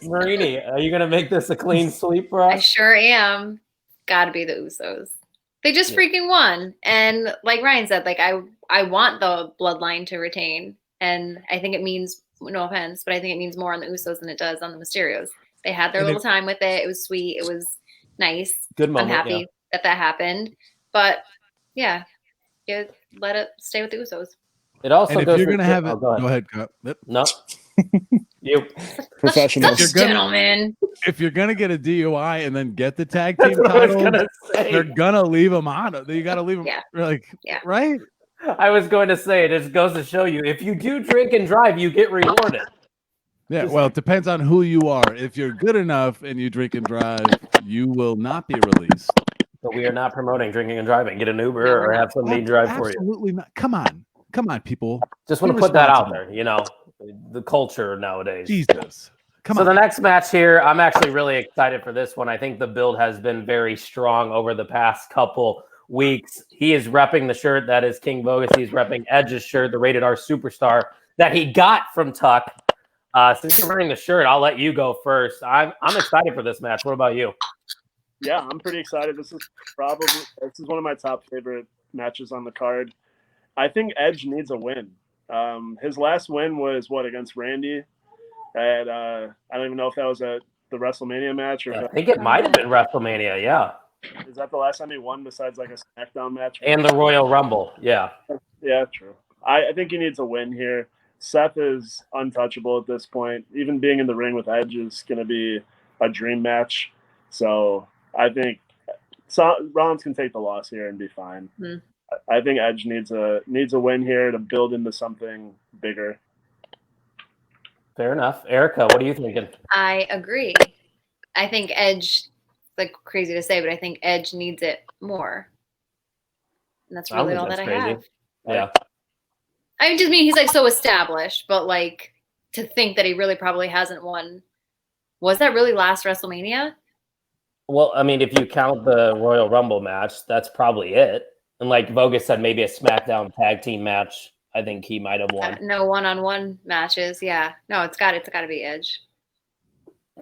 Marini, are you going to make this a clean sweep for us? I sure am. Got to be the Usos. They just freaking won. And like Ryan said, like I want the Bloodline to retain. And I think it means, no offense, but I think it means more on the Usos than it does on the Mysterios. They had their little time with it. It was sweet. It was nice. Good moment. I'm happy that happened. But yeah. Let it stay with the Usos. It also and goes. If you're gonna have go ahead. Yep. No, you professional gentleman. If you're gonna get a DUI and then get the tag team title, they're gonna leave them on. You got to leave them. Right. I was going to say it just goes to show you if you do drink and drive, you get rewarded. Yeah, well, it depends on who you are. If you're good enough and you drink and drive, you will not be released. But we are not promoting drinking and driving. Get an Uber or have somebody drive for you. Absolutely not. Come on, people. Just want to put that out there. The culture nowadays. Jesus. Come on. on. The next match here, I'm actually really excited for this one. I think the build has been very strong over the past couple weeks. He is repping the shirt that is King Bogus. He's repping Edge's shirt, the Rated R Superstar that he got from Tuck. Since you're wearing the shirt, I'll let you go first. I'm excited for this match. What about you? Yeah, I'm pretty excited. This is one of my top favorite matches on the card. I think Edge needs a win. His last win was against Randy? And I don't even know if that was the WrestleMania match or. I think it might have been WrestleMania. Yeah. Is that the last time he won besides like a SmackDown match? And the Royal Rumble. Yeah. Yeah, true. I think he needs a win here. Seth is untouchable at this point. Even being in the ring with Edge is going to be a dream match. So I think Rollins can take the loss here and be fine. Hmm. I think Edge needs a win here to build into something bigger. Fair enough. Erica, what are you thinking? I agree. I think Edge, like crazy to say, but I think Edge needs it more. And that's really all that I have. Yeah. I just mean he's like so established, but like to think that he really probably hasn't won. Was that really last WrestleMania? Well, I mean, if you count the Royal Rumble match, that's probably it. And like Bogus said, maybe a SmackDown tag team match. I think he might have won. No one-on-one matches. Yeah. No, it's got to be Edge.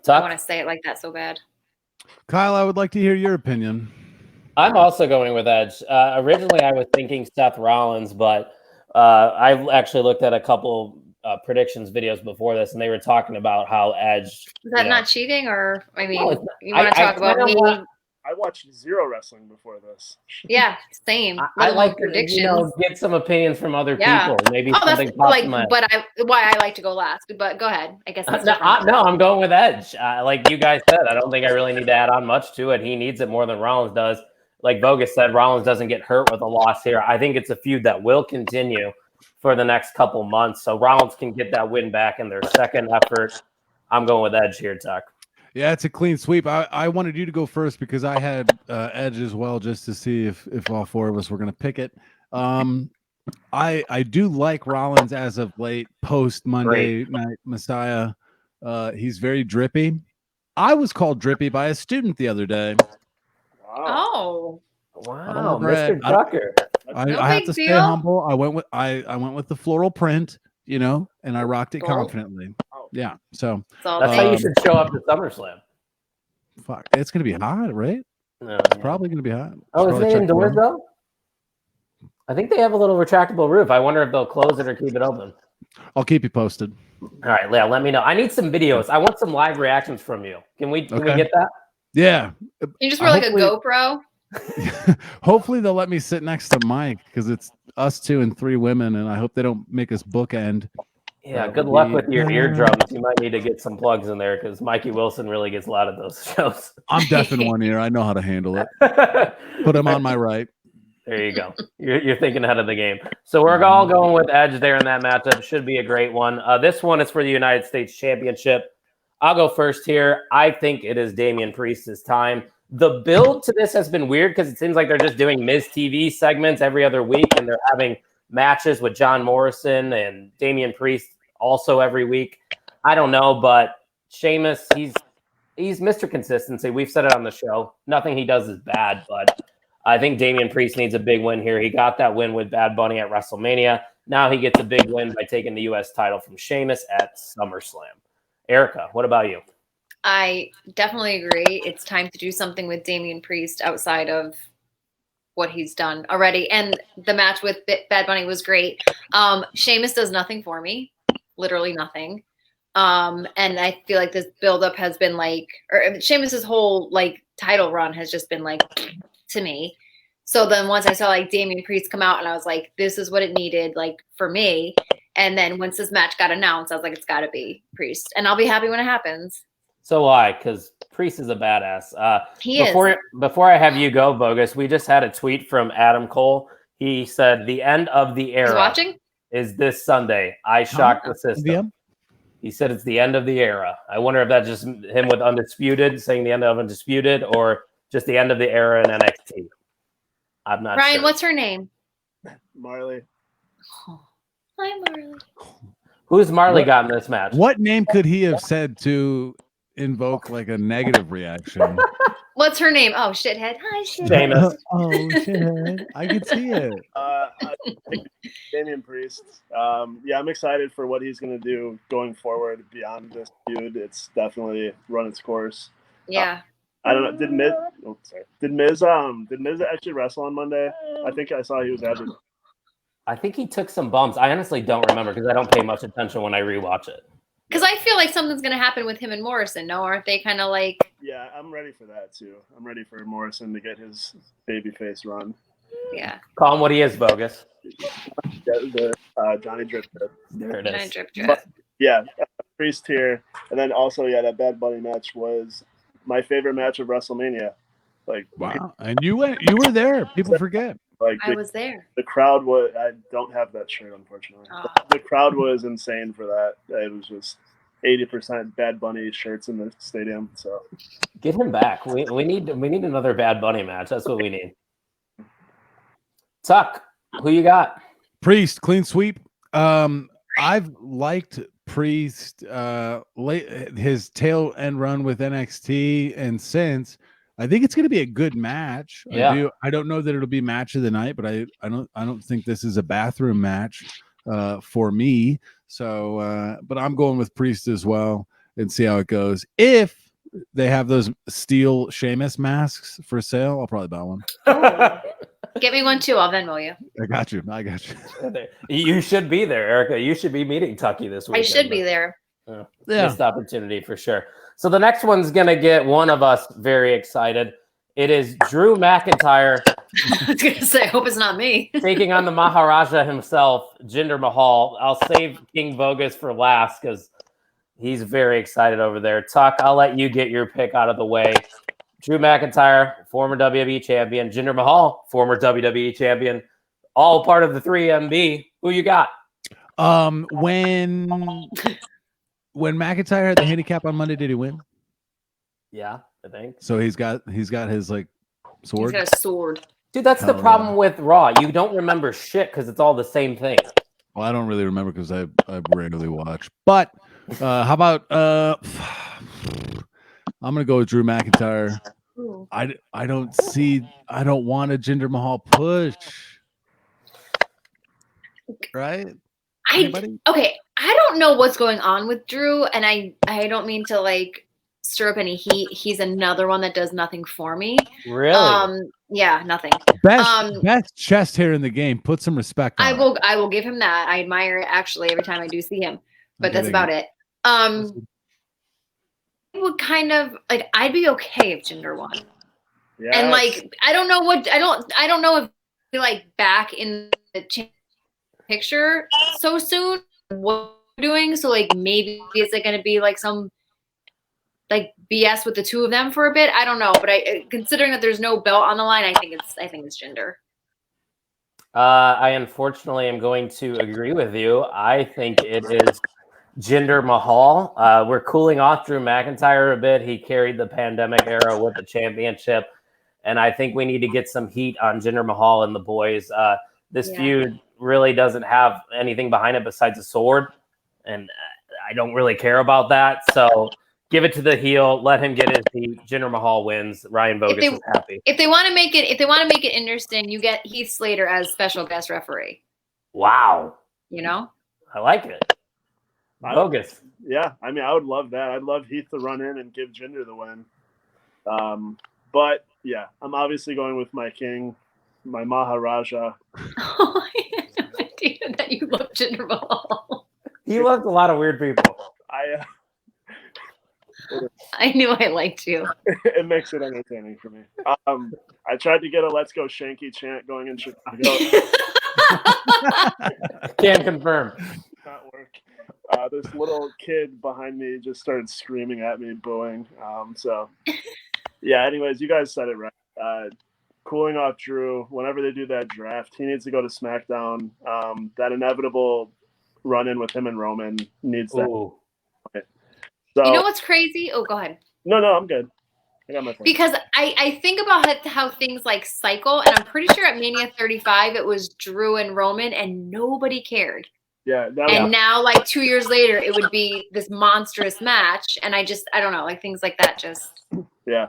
Tuck? I want to say it like that so bad. Kyle, I would like to hear your opinion. I'm also going with Edge. Originally, I was thinking Seth Rollins, but I actually looked at a couple predictions videos before this, and they were talking about how Edge. Is that not cheating, or I mean, No, you want to talk about me? I watched zero wrestling before this. Yeah, same. I like predictions. to get some opinions from other people. Maybe something that's pops in my head. but why I like to go last. But go ahead. I guess that's No, I'm going with Edge. Like you guys said, I don't think I really need to add on much to it. He needs it more than Rollins does. Like Bogus said, Rollins doesn't get hurt with a loss here. I think it's a feud that will continue for the next couple months. So Rollins can get that win back in their second effort. I'm going with Edge here, Tuck. Yeah, it's a clean sweep. I wanted you to go first because I had Edge as well, just to see if all four of us were going to pick it. I do like Rollins as of late, post Monday Night Messiah. He's very drippy. I was called drippy by a student the other day. Oh. Wow, Mr. Tucker. I have to stay humble. I went with the floral print, and I rocked it confidently. Yeah, so that's how you should show up to SummerSlam. Fuck, it's gonna be hot, right? No, it's probably gonna be hot. Oh, is it indoors though? I think they have a little retractable roof. I wonder if they'll close it or keep it open. I'll keep you posted. All right, Leah, let me know. I need some videos. I want some live reactions from you. Can we get that? Yeah. You just wear like a GoPro. Hopefully they'll let me sit next to Mike because it's us two and three women, and I hope they don't make us bookend. Yeah, good luck with your eardrums. You might need to get some plugs in there because Mikey Wilson really gets a lot of those shows. I'm deaf in one ear. I know how to handle it. Put him on my right. There you go. You're thinking ahead of the game. So we're all going with Edge there in that matchup. Should be a great one. This one is for the United States Championship. I'll go first here. I think it is Damian Priest's time. The build to this has been weird because it seems like they're just doing Miz TV segments every other week, and they're having matches with John Morrison and Damian Priest also every week. I don't know, but Sheamus, he's Mr. Consistency. We've said it on the show. Nothing he does is bad, but I think Damian Priest needs a big win here. He got that win with Bad Bunny at WrestleMania. Now he gets a big win by taking the U.S. title from Sheamus at SummerSlam. Erica, what about you? I definitely agree. It's time to do something with Damian Priest outside of what he's done already. And the match with Bad Bunny was great. Sheamus does nothing for me, literally nothing. And I feel like this buildup has been like, or Sheamus's whole like title run has just been like to me. So then once I saw like Damian Priest come out and I was like, this is what it needed, like for me. And then once this match got announced, I was like, it's got to be Priest. And I'll be happy when it happens. So why? Because Priest is a badass. He is. Before I have you go, Bogus, we just had a tweet from Adam Cole. He said, the end of the era He's watching? is this Sunday. I shocked the system. He said it's the end of the era. I wonder if that's just him with Undisputed, saying the end of Undisputed, or just the end of the era in NXT. I'm not Ryan, sure. what's her name? Marley. Hi, Marley. Who's Marley got in this match? What name could he have said to invoke like a negative reaction? What's her name? Oh, shithead. Hi, shithead. Sheamus. Oh shit! I can see it. Damian Priest. Yeah, I'm excited for what he's going to do going forward beyond this feud. It's definitely run its course. Yeah. I don't know. Did Miz? Oh, sorry. Did Miz actually wrestle on Monday? I think I saw he was added. I think he took some bumps. I honestly don't remember because I don't pay much attention when I rewatch it. Because I feel like something's going to happen with him and Morrison. No, aren't they kind of like? Yeah, I'm ready for that too. I'm ready for Morrison to get his babyface run. Yeah. Call him what he is, bogus. Johnny Drip. There it Johnny is. Drip Drip. But, yeah, Priest here, and then also that Bad Bunny match was my favorite match of WrestleMania. Like Wow! And you were there. People forget. Like I was there. the crowd was. I don't have that shirt, unfortunately. Oh. The crowd was insane for that. It was just 80% Bad Bunny shirts in the stadium. So Get him back. We need another Bad Bunny match. That's what we need. Tuck, who you got? Priest, clean sweep. I've liked Priest his tail end run with NXT and since. I think it's going to be a good match. Yeah. I don't know that it'll be match of the night, but I don't think this is a bathroom match for me. So, but I'm going with Priest as well and see how it goes. If they have those steel Sheamus masks for sale, I'll probably buy one. Get me one too. I'll Venmo you. I got you. You should be there, Erica. You should be meeting Tucky this week. I should be there. Missed opportunity for sure. So the next one's gonna get one of us very excited. It is Drew McIntyre. I was gonna say, I hope it's not me. Taking on the Maharaja himself, Jinder Mahal. I'll save King Bogus for last because he's very excited over there. Tuck, I'll let you get your pick out of the way. Drew McIntyre, former WWE champion. Jinder Mahal, former WWE champion. All part of the 3MB. Who you got? When McIntyre had the handicap on Monday, did he win? Yeah, I think. So he's got his like sword. He's got a sword. Dude, that's the problem with Raw. You don't remember shit because it's all the same thing. Well, I don't really remember because I regularly watch. But how about I'm gonna go with Drew McIntyre. Ooh. I don't want a Jinder Mahal push. Right? Okay, I don't know what's going on with Drew, and I don't mean to like stir up any heat. He's another one that does nothing for me. Really? Yeah, nothing. Best chest hair in the game. Put some respect on I will give him that. I admire it actually every time I do see him, but that's about it. I would kind of like I'd be okay if Jinder won. yeah, And like I don't know if like back in the picture so soon what we're doing, so like maybe is it going to be like some like BS with the two of them for a bit? I don't know, but I considering that there's no belt on the line, I think it's Jinder. I unfortunately am going to agree with you. I think it is Jinder Mahal. We're cooling off Drew McIntyre a bit. He carried the pandemic era with the championship, and I think we need to get some heat on Jinder Mahal and the boys. This feud really doesn't have anything behind it besides a sword, and I don't really care about that. So give it to the heel. Let him get his heat. Jinder Mahal wins. Ryan Bogus is happy. If they want to make it interesting, you get Heath Slater as special guest referee. Wow. You know? I like it. Bogus. Yeah, I mean, I would love that. I'd love Heath to run in and give Jinder the win. But yeah, I'm obviously going with my king, my Maharaja. Oh, I had no idea that you love Jinder Mahal. He loves a lot of weird people. I knew I liked you. It makes it entertaining for me. I tried to get a "Let's Go Shanky" chant going in Chicago. Can confirm. Not work. This little kid behind me just started screaming at me, booing. So, yeah. Anyways, you guys said it right. Cooling off Drew. Whenever they do that draft, he needs to go to SmackDown. That inevitable run-in with him and Roman needs that. Ooh. So You know what's crazy? Oh, go ahead. no, I'm good. I got my point. Because I think about how things like cycle, and I'm pretty sure at Mania 35 it was Drew and Roman, and nobody cared. Yeah, And now, like 2 years later, it would be this monstrous match, and I don't know, like things like that. Just yeah.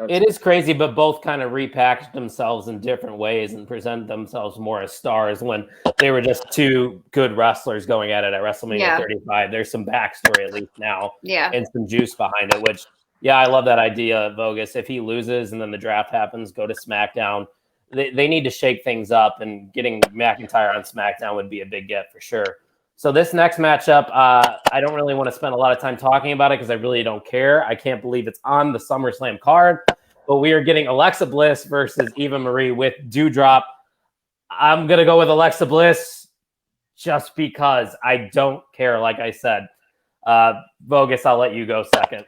It is crazy, but both kind of repackaged themselves in different ways and present themselves more as stars when they were just two good wrestlers going at it at WrestleMania 35. There's some backstory at least now, and some juice behind it. Which, yeah, I love that idea, Vogus. If he loses and then the draft happens, go to SmackDown. They need to shake things up, and getting McIntyre on SmackDown would be a big get for sure. So this next matchup, I don't really want to spend a lot of time talking about it because I really don't care. I can't believe it's on the SummerSlam card, but we are getting Alexa Bliss versus Eva Marie with Doudrop. I'm going to go with Alexa Bliss just because I don't care, like I said. Vogus, I'll let you go second.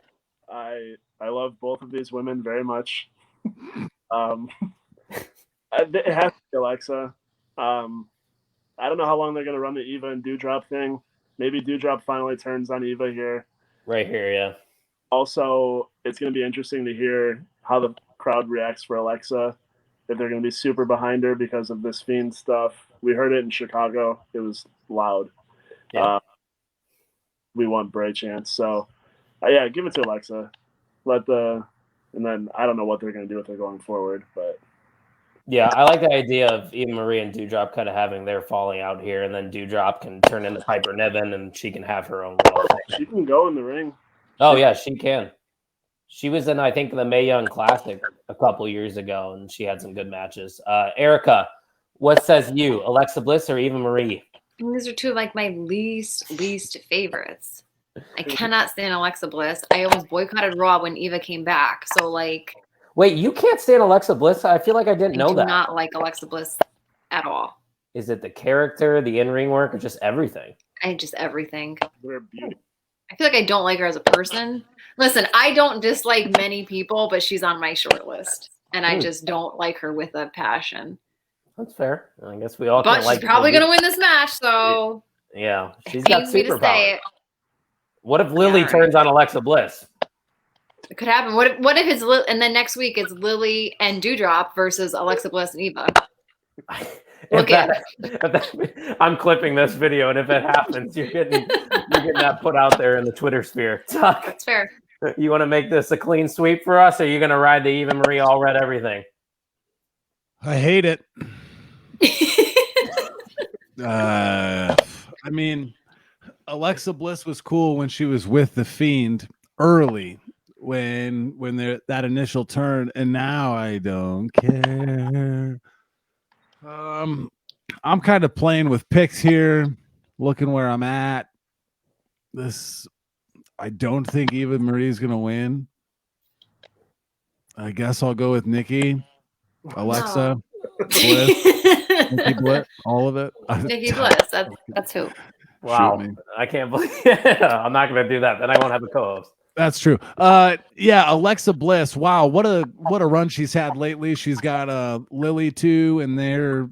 I love both of these women very much. It has to be Alexa. I don't know how long they're going to run the Eva and Doudrop thing. Maybe Doudrop finally turns on Eva here. Right here, yeah. Also, it's going to be interesting to hear how the crowd reacts for Alexa. If they're going to be super behind her because of this Fiend stuff. We heard it in Chicago. It was loud. Yeah. We want Bray chance. So, yeah, give it to Alexa. And then I don't know what they're going to do with her going forward, but. Yeah, I like the idea of Eva Marie and Doudrop kind of having their falling out here, and then Doudrop can turn into Piper Niven, and she can have her own little thing. She can go in the ring. Oh, yeah, she can. She was in, I think, the Mae Young Classic a couple years ago, and she had some good matches. Erica, what says you, Alexa Bliss or Eva Marie? these are two of like my least favorites. I cannot stand Alexa Bliss. I almost boycotted Raw when Eva came back. So like. Wait, you can't stand Alexa Bliss? I feel like I didn't know that. I do not like Alexa Bliss at all. Is it the character, the in-ring work, or just everything? Everything. They're beautiful. I feel like I don't like her as a person. Listen, I don't dislike many people, but she's on my short list. And I just don't like her with a passion. That's fair. I guess we all but can't like she's probably going to win this match, so. Yeah, she's got superpowers. What if Lily turns on Alexa Bliss? It could happen. What if it's and then next week it's Lily and Doudrop versus Alexa Bliss and Eva? Look at it. I'm clipping this video, and if it happens, you're getting that put out there in the Twitter sphere. Tuck, that's fair. You want to make this a clean sweep for us, or are you going to ride the Eva Marie all red everything? I hate it. I mean, Alexa Bliss was cool when she was with the Fiend early, when that initial turn, and now I don't care. I'm kind of playing with picks here, looking where I'm at. I don't think Eva Marie is gonna win. I guess I'll go with Nikki, Alexa, Bliss, Nikki Bliss, all of it. Nikki Bliss, that's who. Wow, I can't believe I'm not gonna do that. Then I won't have a co-host. That's true. Yeah, Alexa Bliss. Wow, what a run she's had lately. She's got Lily too, and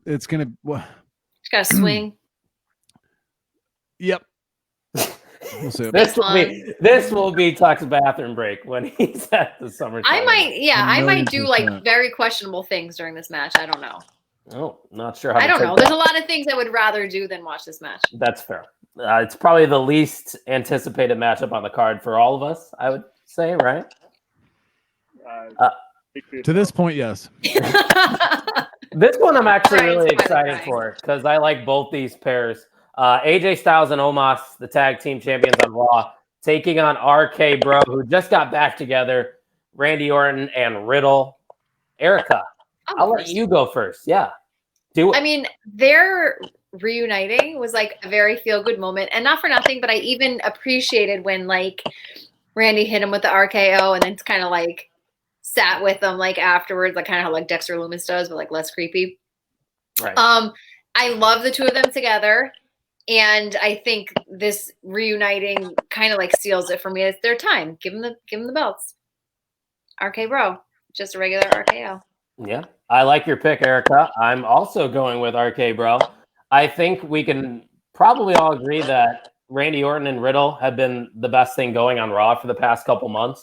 it's gonna. She's got a swing. Yep. We'll see. This will be Tuck's bathroom break when he's at the summertime. I might do like very questionable things during this match. I don't know. Oh, not sure how. I don't know. There's a lot of things I would rather do than watch this match. That's fair. It's probably the least anticipated matchup on the card for all of us, I would say, right? To this point, yes. This one I'm actually really excited for because I like both these pairs. AJ Styles and Omos, the tag team champions on Raw, taking on RK Bro, who just got back together, Randy Orton and Riddle. Erica, I'll let you go first. Yeah. Do it. I mean, their reuniting was like a very feel-good moment, and not for nothing, but I even appreciated when like Randy hit him with the RKO and then kind of like sat with them like afterwards, like kind of how like Dexter Lumis does, but like less creepy. Right. I love the two of them together, and I think this reuniting kind of like seals it for me. It's their time. Give them the belts. RK Bro, just a regular RKO. Yeah, I like your pick, Erica. I'm also going with RK Bro. I think we can probably all agree that Randy Orton and Riddle have been the best thing going on Raw for the past couple months.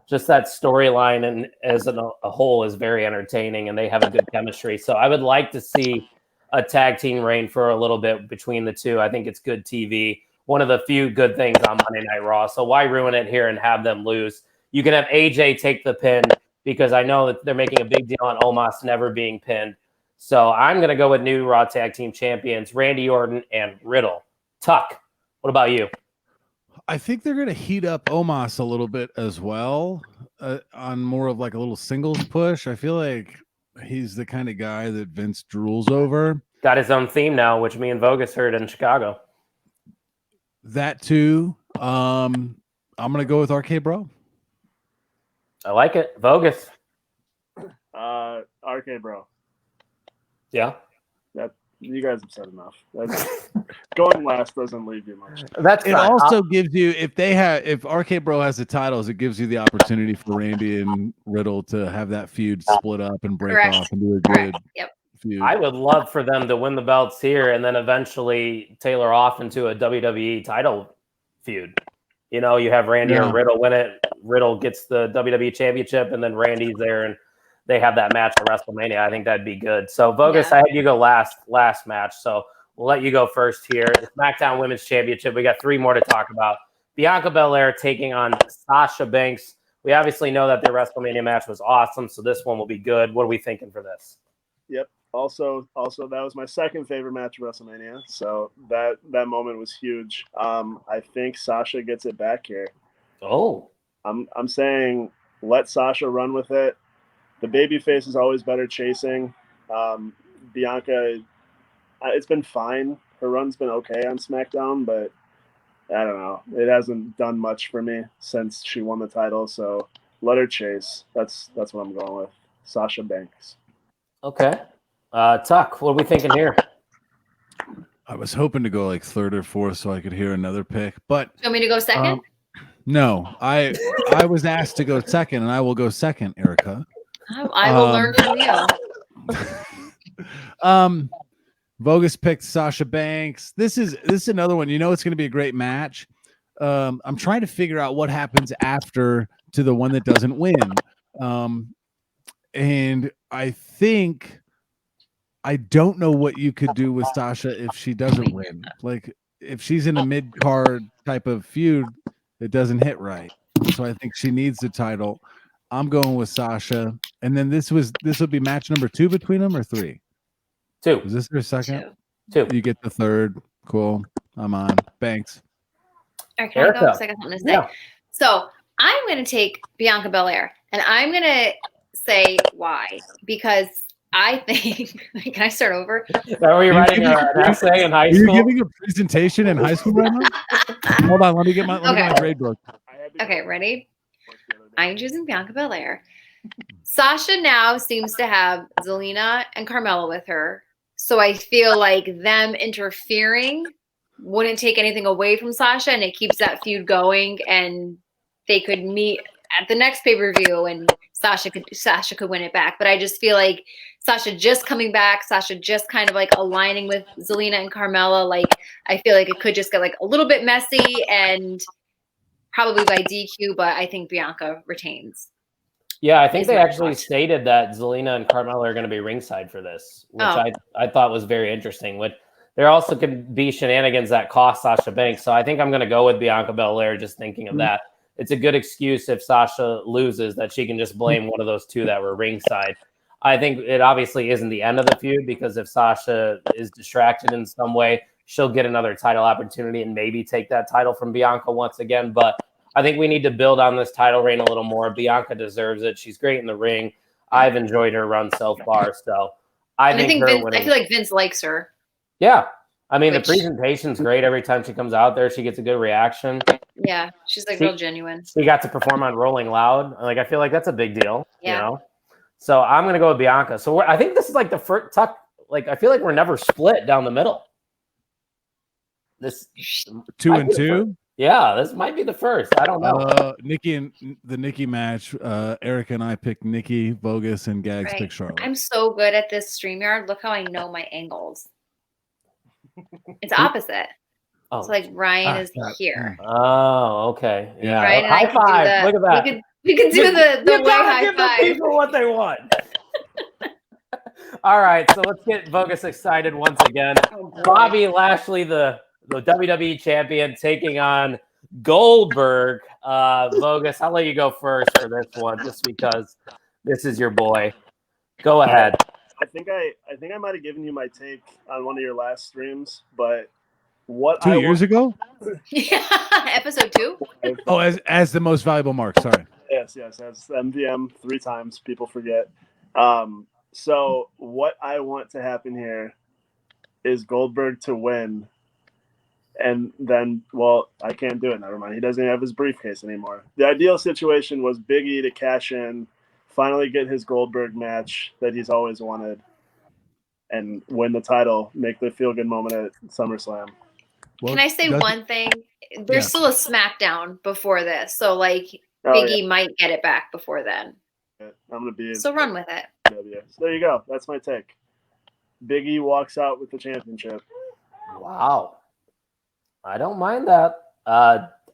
Just that storyline and as a whole is very entertaining, and they have a good chemistry. So I would like to see a tag team reign for a little bit between the two. I think it's good TV. One of the few good things on Monday Night Raw. So why ruin it here and have them lose? You can have AJ take the pin because I know that they're making a big deal on Omos never being pinned. So I'm going to go with new Raw Tag Team Champions, Randy Orton and Riddle. Tuck, what about you? I think they're going to heat up Omos a little bit as well on more of like a little singles push. I feel like he's the kind of guy that Vince drools over. Got his own theme now, which me and Vogus heard in Chicago. That too. I'm going to go with RK Bro. I like it. Vogus. RK Bro. Yeah. That you guys have said enough. That's, going last doesn't leave you much. That's it. Fine. Also gives you if RK Bro has the titles, it gives you the opportunity for Randy and Riddle to have that feud split up and break Correct. off and do a good Yep. feud. I would love for them to win the belts here and then eventually tailor off into a WWE title feud. You know, you have Randy and Riddle win it. Riddle gets the WWE Championship, and then Randy's there, and they have that match at WrestleMania. I think that'd be good. So, Vogus, I had you go last match. So we'll let you go first here. The SmackDown Women's Championship. We got 3 more to talk about. Bianca Belair taking on Sasha Banks. We obviously know that their WrestleMania match was awesome, so this one will be good. What are we thinking for this? Yep. Also, that was my second favorite match of WrestleMania. So that moment was huge. I think Sasha gets it back here. Oh. I'm saying let Sasha run with it. The babyface is always better chasing. Bianca, it's been fine. Her run's been okay on SmackDown, but I don't know. It hasn't done much for me since she won the title. So let her chase. That's what I'm going with. Sasha Banks. Okay. Tuck, what are we thinking here? I was hoping to go like third or fourth so I could hear another pick, but You want me to go second? no, I was asked to go second, and I will go second, Erica. I will learn from you. Vogus picked Sasha Banks. This is another one. You know it's going to be a great match. I'm trying to figure out what happens after to the one that doesn't win. And I think I don't know what you could do with Sasha if she doesn't win. Like if she's in a mid-card type of feud, it doesn't hit right. So I think she needs the title. I'm going with Sasha. And then this will be match number 2 between them or 3? 2. Is this their second? 2. You get the third. Cool. I'm on. Thanks. All right, can I go? 'Cause I got something to say. Yeah. So I'm going to take Bianca Belair, and I'm going to say why. Because I think, can I start over? Are we writing an essay in high Are school? you giving a presentation in high school right now? Hold on. Let me get my grade book. Okay, ready? I'm choosing Bianca Belair. Sasha now seems to have Zelina and Carmella with her. So I feel like them interfering wouldn't take anything away from Sasha, and it keeps that feud going, and they could meet at the next pay-per-view and Sasha could win it back. But I just feel like Sasha just coming back, Sasha just kind of like aligning with Zelina and Carmella, like I feel like it could just get like a little bit messy and probably by DQ, but I think Bianca retains. Yeah, I think they actually stated that Zelina and Carmella are going to be ringside for this, which I thought was very interesting. There also could be shenanigans that cost Sasha Banks. So I think I'm going to go with Bianca Belair just thinking of that. It's a good excuse if Sasha loses that she can just blame one of those two that were ringside. I think it obviously isn't the end of the feud because if Sasha is distracted in some way, she'll get another title opportunity and maybe take that title from Bianca once again. But I think we need to build on this title reign a little more. Bianca deserves it. She's great in the ring. I've enjoyed her run so far. So I think Vince, I feel like Vince likes her. Yeah. I mean, the presentation's great. Every time she comes out there, she gets a good reaction. Yeah, she's like real genuine. She got to perform on Rolling Loud. Like, I feel like that's a big deal, Yeah. you know? So I'm going to go with Bianca. So I think this is like the first Tuck. Like, I feel like we're never split down the middle. This 2 and 2. Yeah, this might be the first. I don't know. Nikki and the Nikki match. Erica and I picked Nikki, Vogus, and Gags picked Charlotte. I'm so good at this StreamYard. Look how I know my angles. It's opposite. Oh, So like Ryan is yeah. here. oh, okay. Yeah. Right, and I High could do five. the- Look at that. We could do the You white gotta high give the five. people what they want. All right, so let's get Vogus excited once again. Oh, boy. Bobby Lashley, the WWE champion, taking on Goldberg. Vogus, I'll let you go first for this one, just because this is your boy. Go ahead. I think I might have given you my take on one of your last streams, but what 2 years ago? Yeah, episode 2. Oh, as the most valuable mark. Sorry. Yes, that's MVM 3 times. People forget. So what I want to happen here is Goldberg to win, and then, well, I can't do it. Never mind. He doesn't even have his briefcase anymore. The ideal situation was Big E to cash in, finally get his Goldberg match that he's always wanted, and win the title, make the feel-good moment at SummerSlam. Well, Can I say one thing? There's Yeah. still a SmackDown before this, so like Oh, Big yeah. E might get it back before then. I'm going to be So run with it. W. So there you go. That's my take. Big E walks out with the championship. Wow. I don't mind that.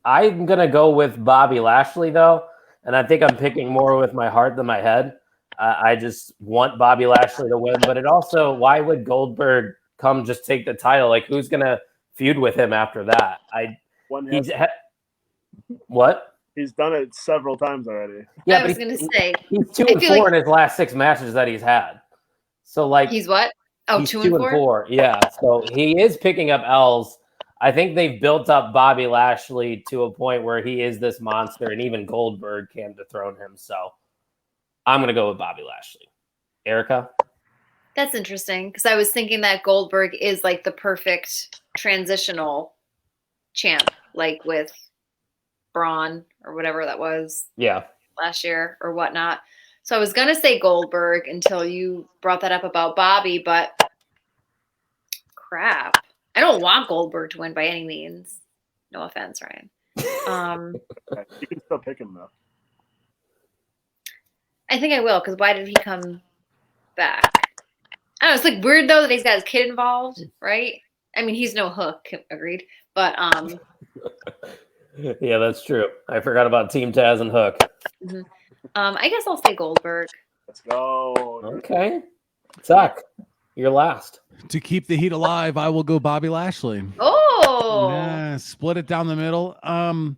I'm going to go with Bobby Lashley, though, and I think I'm picking more with my heart than my head. I just want Bobby Lashley to win, but it also, why would Goldberg come just take the title? Like, who's going to feud with him after that? What? He's done it several times already. Yeah, I was gonna say he's 2 I and feel 4 like- in his last 6 matches that he's had. So like he's what? Oh, he's 2 and 4? Yeah, so he is picking up L's. I think they've built up Bobby Lashley to a point where he is this monster, and even Goldberg can dethrone him. So I'm gonna go with Bobby Lashley. Erica? That's interesting because I was thinking that Goldberg is like the perfect transitional champ, like with Braun or whatever that was Yeah. last year or whatnot. So I was gonna say Goldberg until you brought that up about Bobby, but crap. I don't want Goldberg to win by any means. No offense, Ryan. You can still pick him though. I think I will, because why did he come back? I don't know, it's like weird though that he's got his kid involved, right? I mean, he's no Hook, agreed. But Yeah, that's true. I forgot about Team Taz and Hook. I guess I'll say Goldberg. Let's go. Okay. Tuck, you're last. To keep the heat alive, I will go Bobby Lashley. Oh, Yeah, split it down the middle. I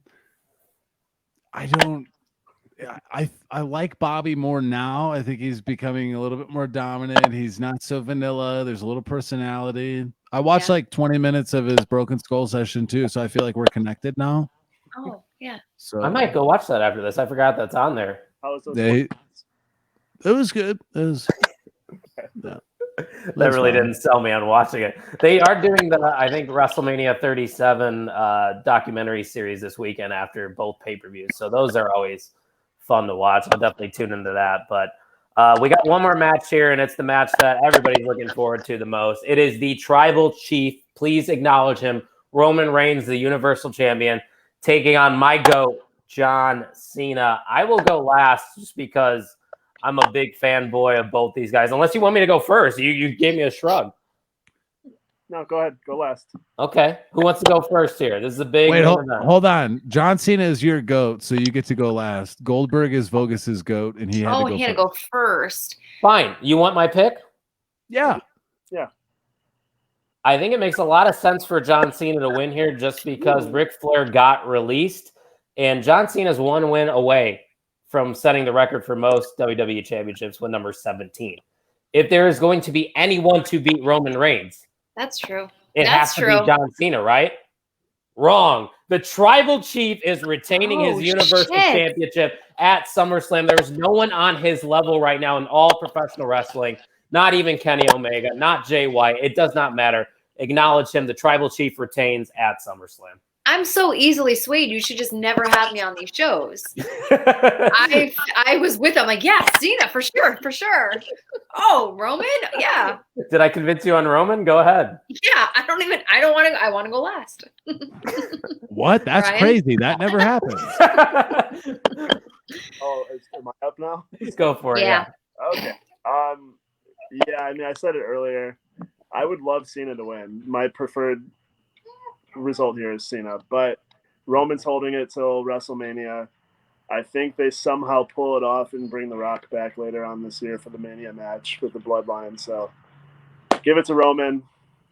like Bobby more now. I think he's becoming a little bit more dominant. He's not so vanilla. There's a little personality. I watched like 20 minutes of his Broken Skull session too, so I feel like we're connected now. oh yeah. So I might go watch that after this. I forgot that's on there. How was those? it was good. It was That really didn't sell me on watching it. They are doing the, I think, WrestleMania 37 documentary series this weekend after both pay-per-views. So those are always fun to watch. I'll definitely tune into that. But we got one more match here, and it's the match that everybody's looking forward to the most. It is the Tribal Chief. Please acknowledge him. Roman Reigns, the Universal Champion, taking on my GOAT, John Cena. I will go last just because I'm a big fanboy of both these guys. Unless you want me to go first. You gave me a shrug. No, go ahead. Go last. Okay. Who wants to go first here? This is a big Wait, event. hold on. John Cena is your GOAT, so you get to go last. Goldberg is Vogus's GOAT, and he had to go He had to first. go first. Fine. You want my pick? Yeah. I think it makes a lot of sense for John Cena to win here just because Ric Flair got released, and John Cena's one win away from setting the record for most WWE championships with number 17. If there is going to be anyone to beat Roman Reigns, That's true. it has That's to true. be John Cena, right? Wrong. The Tribal Chief is retaining his Universal shit. Championship at SummerSlam. There's no one on his level right now in all professional wrestling, not even Kenny Omega, not Jay White. It does not matter. Acknowledge him. The Tribal Chief retains at SummerSlam. I'm so easily swayed. You should just never have me on these shows. I was with him, like, yeah, Cena for sure. Oh, Roman, yeah, Did I convince you on Roman? Go ahead. yeah. I don't want to. I want to go last. What? That's Ryan? crazy. That never happens. Oh, am I up now? Let's go for it. Yeah. Okay. Yeah, I mean, I said it earlier. I would love Cena to win. My preferred result here is Cena, but Roman's holding it till WrestleMania. I think they somehow pull it off and bring The Rock back later on this year for the Mania match with the Bloodline. So give it to Roman.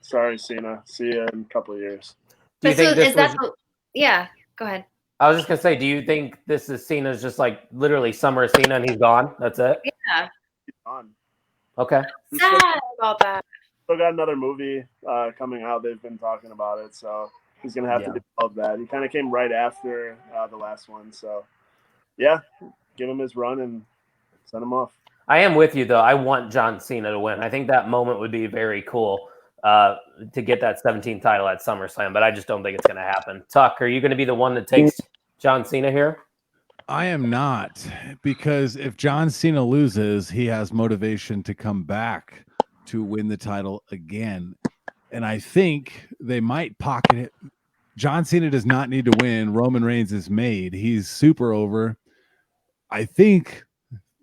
Sorry, Cena. See you in a couple of years. Do you think this was, yeah, go ahead. I was just gonna say, do you think this is Cena's just like literally summer Cena and he's gone? That's it? Yeah. He's on. Okay. Sad about that. Still got another movie coming out. They've been talking about it, so he's gonna have to do all of that. He kind of came right after the last one, so yeah, give him his run and send him off. I am with you though. I want John Cena to win. I think that moment would be very cool to get that 17th title at SummerSlam, but I just don't think it's going to happen. Tuck, are you going to be the one that takes John Cena here? I am not, because if John Cena loses, he has motivation to come back to win the title again. And I think they might pocket it. John Cena does not need to win. Roman Reigns is made. He's super over. I think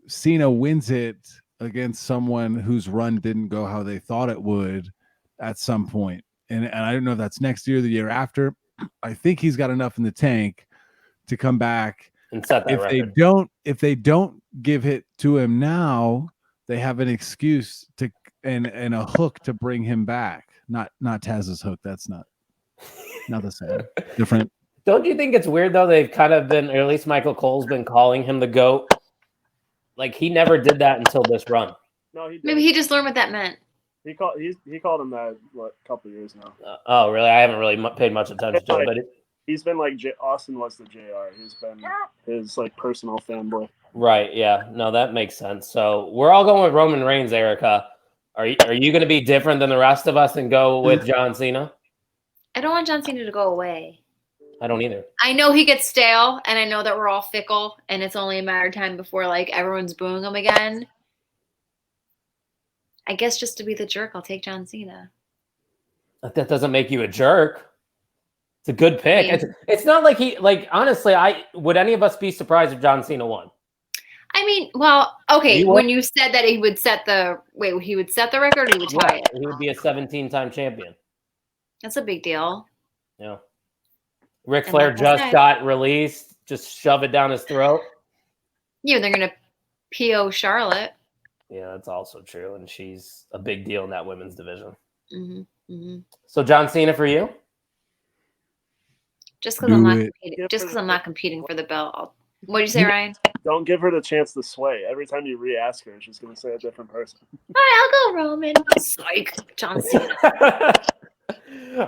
Cena wins it against someone whose run didn't go how they thought it would at some point. And I don't know if that's next year or the year after. I think he's got enough in the tank to come back. And set that record. If they don't give it to him now, they have an excuse to and a hook to bring him back. Not Taz's hook. That's not the same. Different. Don't you think it's weird though? They've kind of been, or at least Michael Cole's been calling him the GOAT. Like he never did that until this run. No, he did. Maybe he just learned what that meant. He called him that a couple of years now. Oh, really? I haven't really paid much attention to it, but he's been like Austin was the JR. He's been his like personal fanboy. Right? Yeah. No, that makes sense. So we're all going with Roman Reigns, Erica. Are you going to be different than the rest of us and go with John Cena? I don't want John Cena to go away. I don't either. I know he gets stale, and I know that we're all fickle, and it's only a matter of time before like everyone's booing him again. I guess just to be the jerk, I'll take John Cena. That doesn't make you a jerk. It's a good pick. I mean, it's not like honestly, would any of us be surprised if John Cena won? I mean, well, okay. When you said that he would set the record, or he would tie it. He would be a 17-time champion. That's a big deal. Yeah. Ric Flair just got released. Just shove it down his throat. Yeah, they're gonna PO Charlotte. Yeah, that's also true, and she's a big deal in that women's division. Mm-hmm. Mm-hmm. So John Cena for you? Just because I'm not competing for the belt. What did you say, Ryan? Don't give her the chance to sway. Every time you re-ask her, she's going to say a different person. All right, I'll go Roman. Psych, John Cena.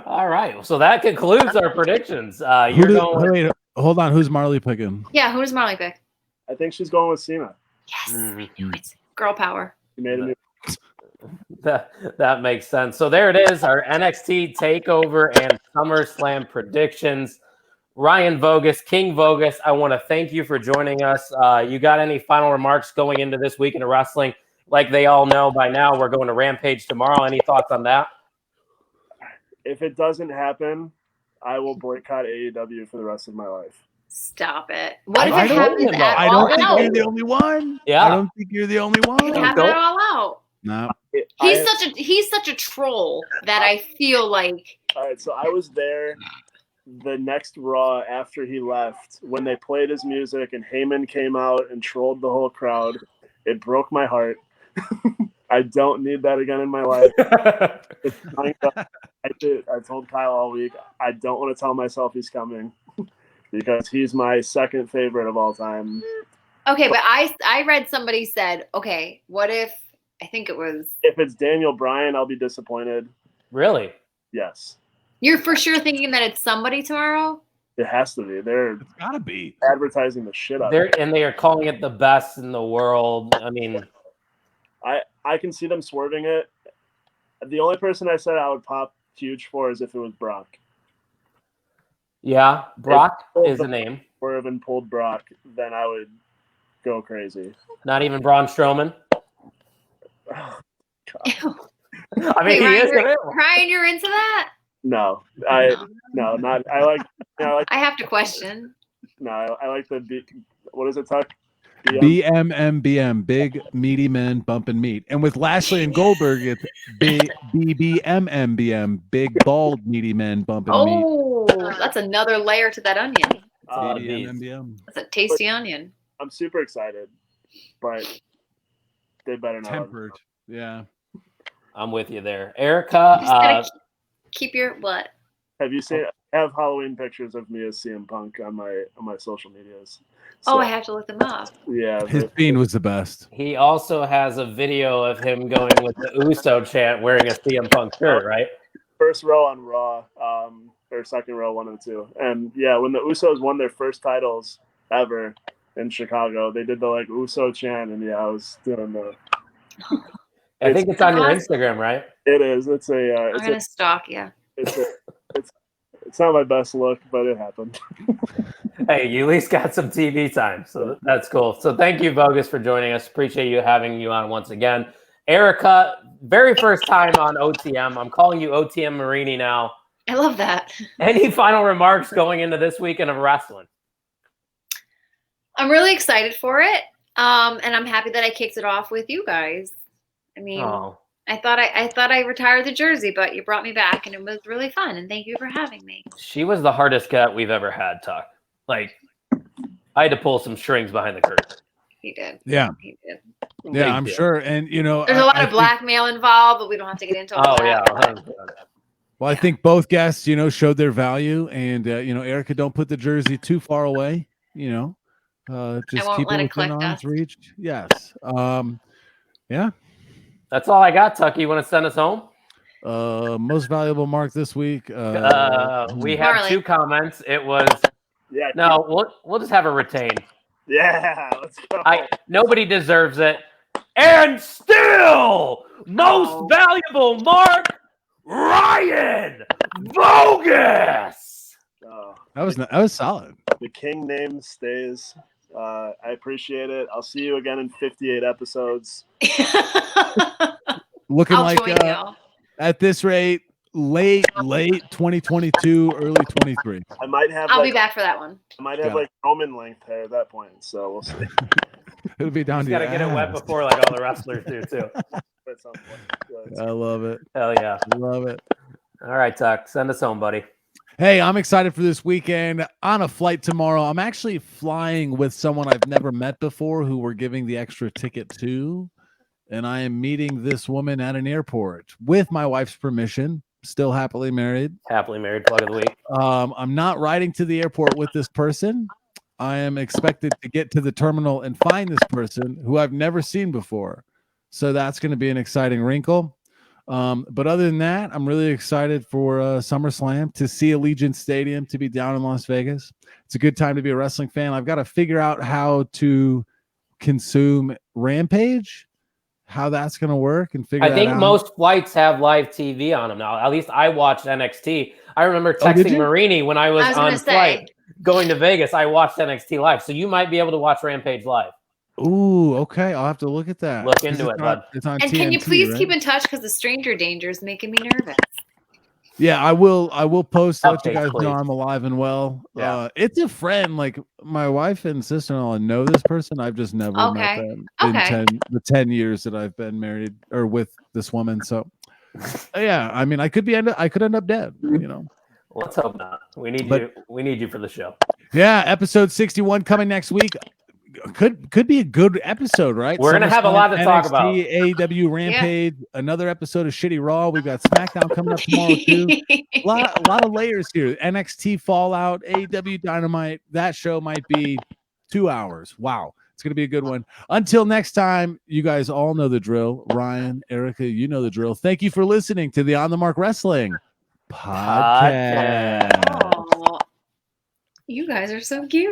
All right, so that concludes our predictions. Wait, hold on. Who's Marley picking? Yeah, who does Marley pick? I think she's going with Cena. Yes, I knew it. Girl power. She made a new. That makes sense. So there it is, our NXT TakeOver and SummerSlam predictions. Ryan Vogus, King Vogus, I want to thank you for joining us. You got any final remarks going into this weekend of wrestling? Like they all know by now, we're going to Rampage tomorrow. Any thoughts on that? If it doesn't happen, I will boycott AEW for the rest of my life. Stop it. What if it happens at I don't think you're the only one. Yeah. I don't think you're the only one. It happen it all out. No. He's such a troll that I feel like. All right, so I was there the next Raw after he left when they played his music and Heyman came out and trolled the whole crowd. It broke my heart. I don't need that again in my life. I told Kyle all week, I don't want to tell myself he's coming because he's my second favorite of all time. Okay, but I read somebody said, okay, what if, I think it was. If it's Daniel Bryan, I'll be disappointed. Really? Yes. You're for sure thinking that it's somebody tomorrow? It has to be. It's gotta be advertising the shit out of it. And they are calling it the best in the world. I mean, I can see them swerving it. The only person I said I would pop huge for is if it was Brock. Yeah, Brock is the name. Swerve and pulled Brock, then I would go crazy. Not even Braun Strowman. Oh, I mean, Ryan, you're into that? No, I have to question. No, I like the what is it, Tuck? BMMBM, big meaty men bumping meat, and with Lashley and Goldberg, it's BBMMBM, big bald meaty men bumping meat. that's another layer to that onion. TDM. That's a tasty onion. I'm super excited, but they better not. Tempered. Yeah. I'm with you there. You Erica, just gotta keep your what? Have you seen? I have Halloween pictures of me as CM Punk on my social medias. Oh, I have to look them up. Yeah, His bean was the best. he also has a video of him going with the Uso chant wearing a CM Punk shirt, right? first row on Raw, or second row, one of the two. And yeah, when the Usos won their first titles ever in Chicago, they did the like Uso chant, and yeah, I was doing the. I think it's on your Instagram, right? It is. It's a. I'm gonna stalk you. It's not my best look, but it happened. Hey, you at least got some TV time, so that's cool. So thank you, Bogus, for joining us. Appreciate you having you on once again. Erica, very first time on OTM. I'm calling you OTM Marini now. I love that. Any final remarks going into this weekend of wrestling? I'm really excited for it, and I'm happy that I kicked it off with you guys. I mean, I thought I retired the jersey, but you brought me back, and it was really fun. And thank you for having me. She was the hardest cat we've ever had, Tuck. Like, I had to pull some strings behind the curtain. He did. Yeah. He did. Yeah, I'm sure. And, you know, there's a lot of blackmail involved, but we don't have to get into all that. Well, I think both guests, you know, showed their value. And, you know, Erica, don't put the jersey too far away, you know. Just keep it within arm's reach. Yes. Yeah. That's all I got, Tuck. You want to send us home? Most valuable mark this week. We have two comments. It was we'll just have her retain. Yeah, let's go. Nobody deserves it. And still, most valuable mark, Ryan Bogus. That was solid. The King name stays. I appreciate it. I'll see you again in 58 episodes. Looking like at this rate, late 2022, early 23. I might have. I'll be back for that one. I might have like Roman length hair at that point, so we'll see. It'll be down to you. Got to get it wet before like all the wrestlers do too. At some point. I love it. Hell yeah, love it. All right, Tuck, send us home, buddy. Hey, I'm excited for this weekend. On a flight tomorrow, I'm actually flying with someone I've never met before who we're giving the extra ticket to. And I am meeting this woman at an airport with my wife's permission. Still happily married. Happily married, plug of the week. I'm not riding to the airport with this person. I am expected to get to the terminal and find this person who I've never seen before. So that's going to be an exciting wrinkle. But other than that, I'm really excited for SummerSlam, to see Allegiant Stadium, to be down in Las Vegas. It's a good time to be a wrestling fan. I've got to figure out how to consume Rampage, how that's going to work, and figure. I think most flights have live TV on them now. At least I watched NXT. I remember texting Marini when I was on flight going to Vegas. I watched NXT live, so you might be able to watch Rampage live. Ooh, okay. I'll have to look at that. Look into it, bud. It's on and TNT, can you please right? keep in touch, because the Stranger Danger is making me nervous. Yeah, I will post, let you guys please. know I'm alive and well. Yeah. It's a friend. Like, my wife and sister-in-law know this person. I've just never met them in the 10 years that I've been married or with this woman. So yeah, I mean, I could end up dead, you know. Let's hope not. We need you for the show. Yeah, episode 61 coming next week. Could be a good episode, right? We're gonna have a lot to talk about. AEW Rampage, another episode of Shitty Raw. We've got SmackDown coming up tomorrow too. A lot of layers here. NXT Fallout, AEW Dynamite. That show might be 2 hours. Wow, it's gonna be a good one. Until next time, you guys all know the drill. Ryan, Erica, you know the drill. Thank you for listening to the On the Mark Wrestling podcast. Oh, you guys are so cute.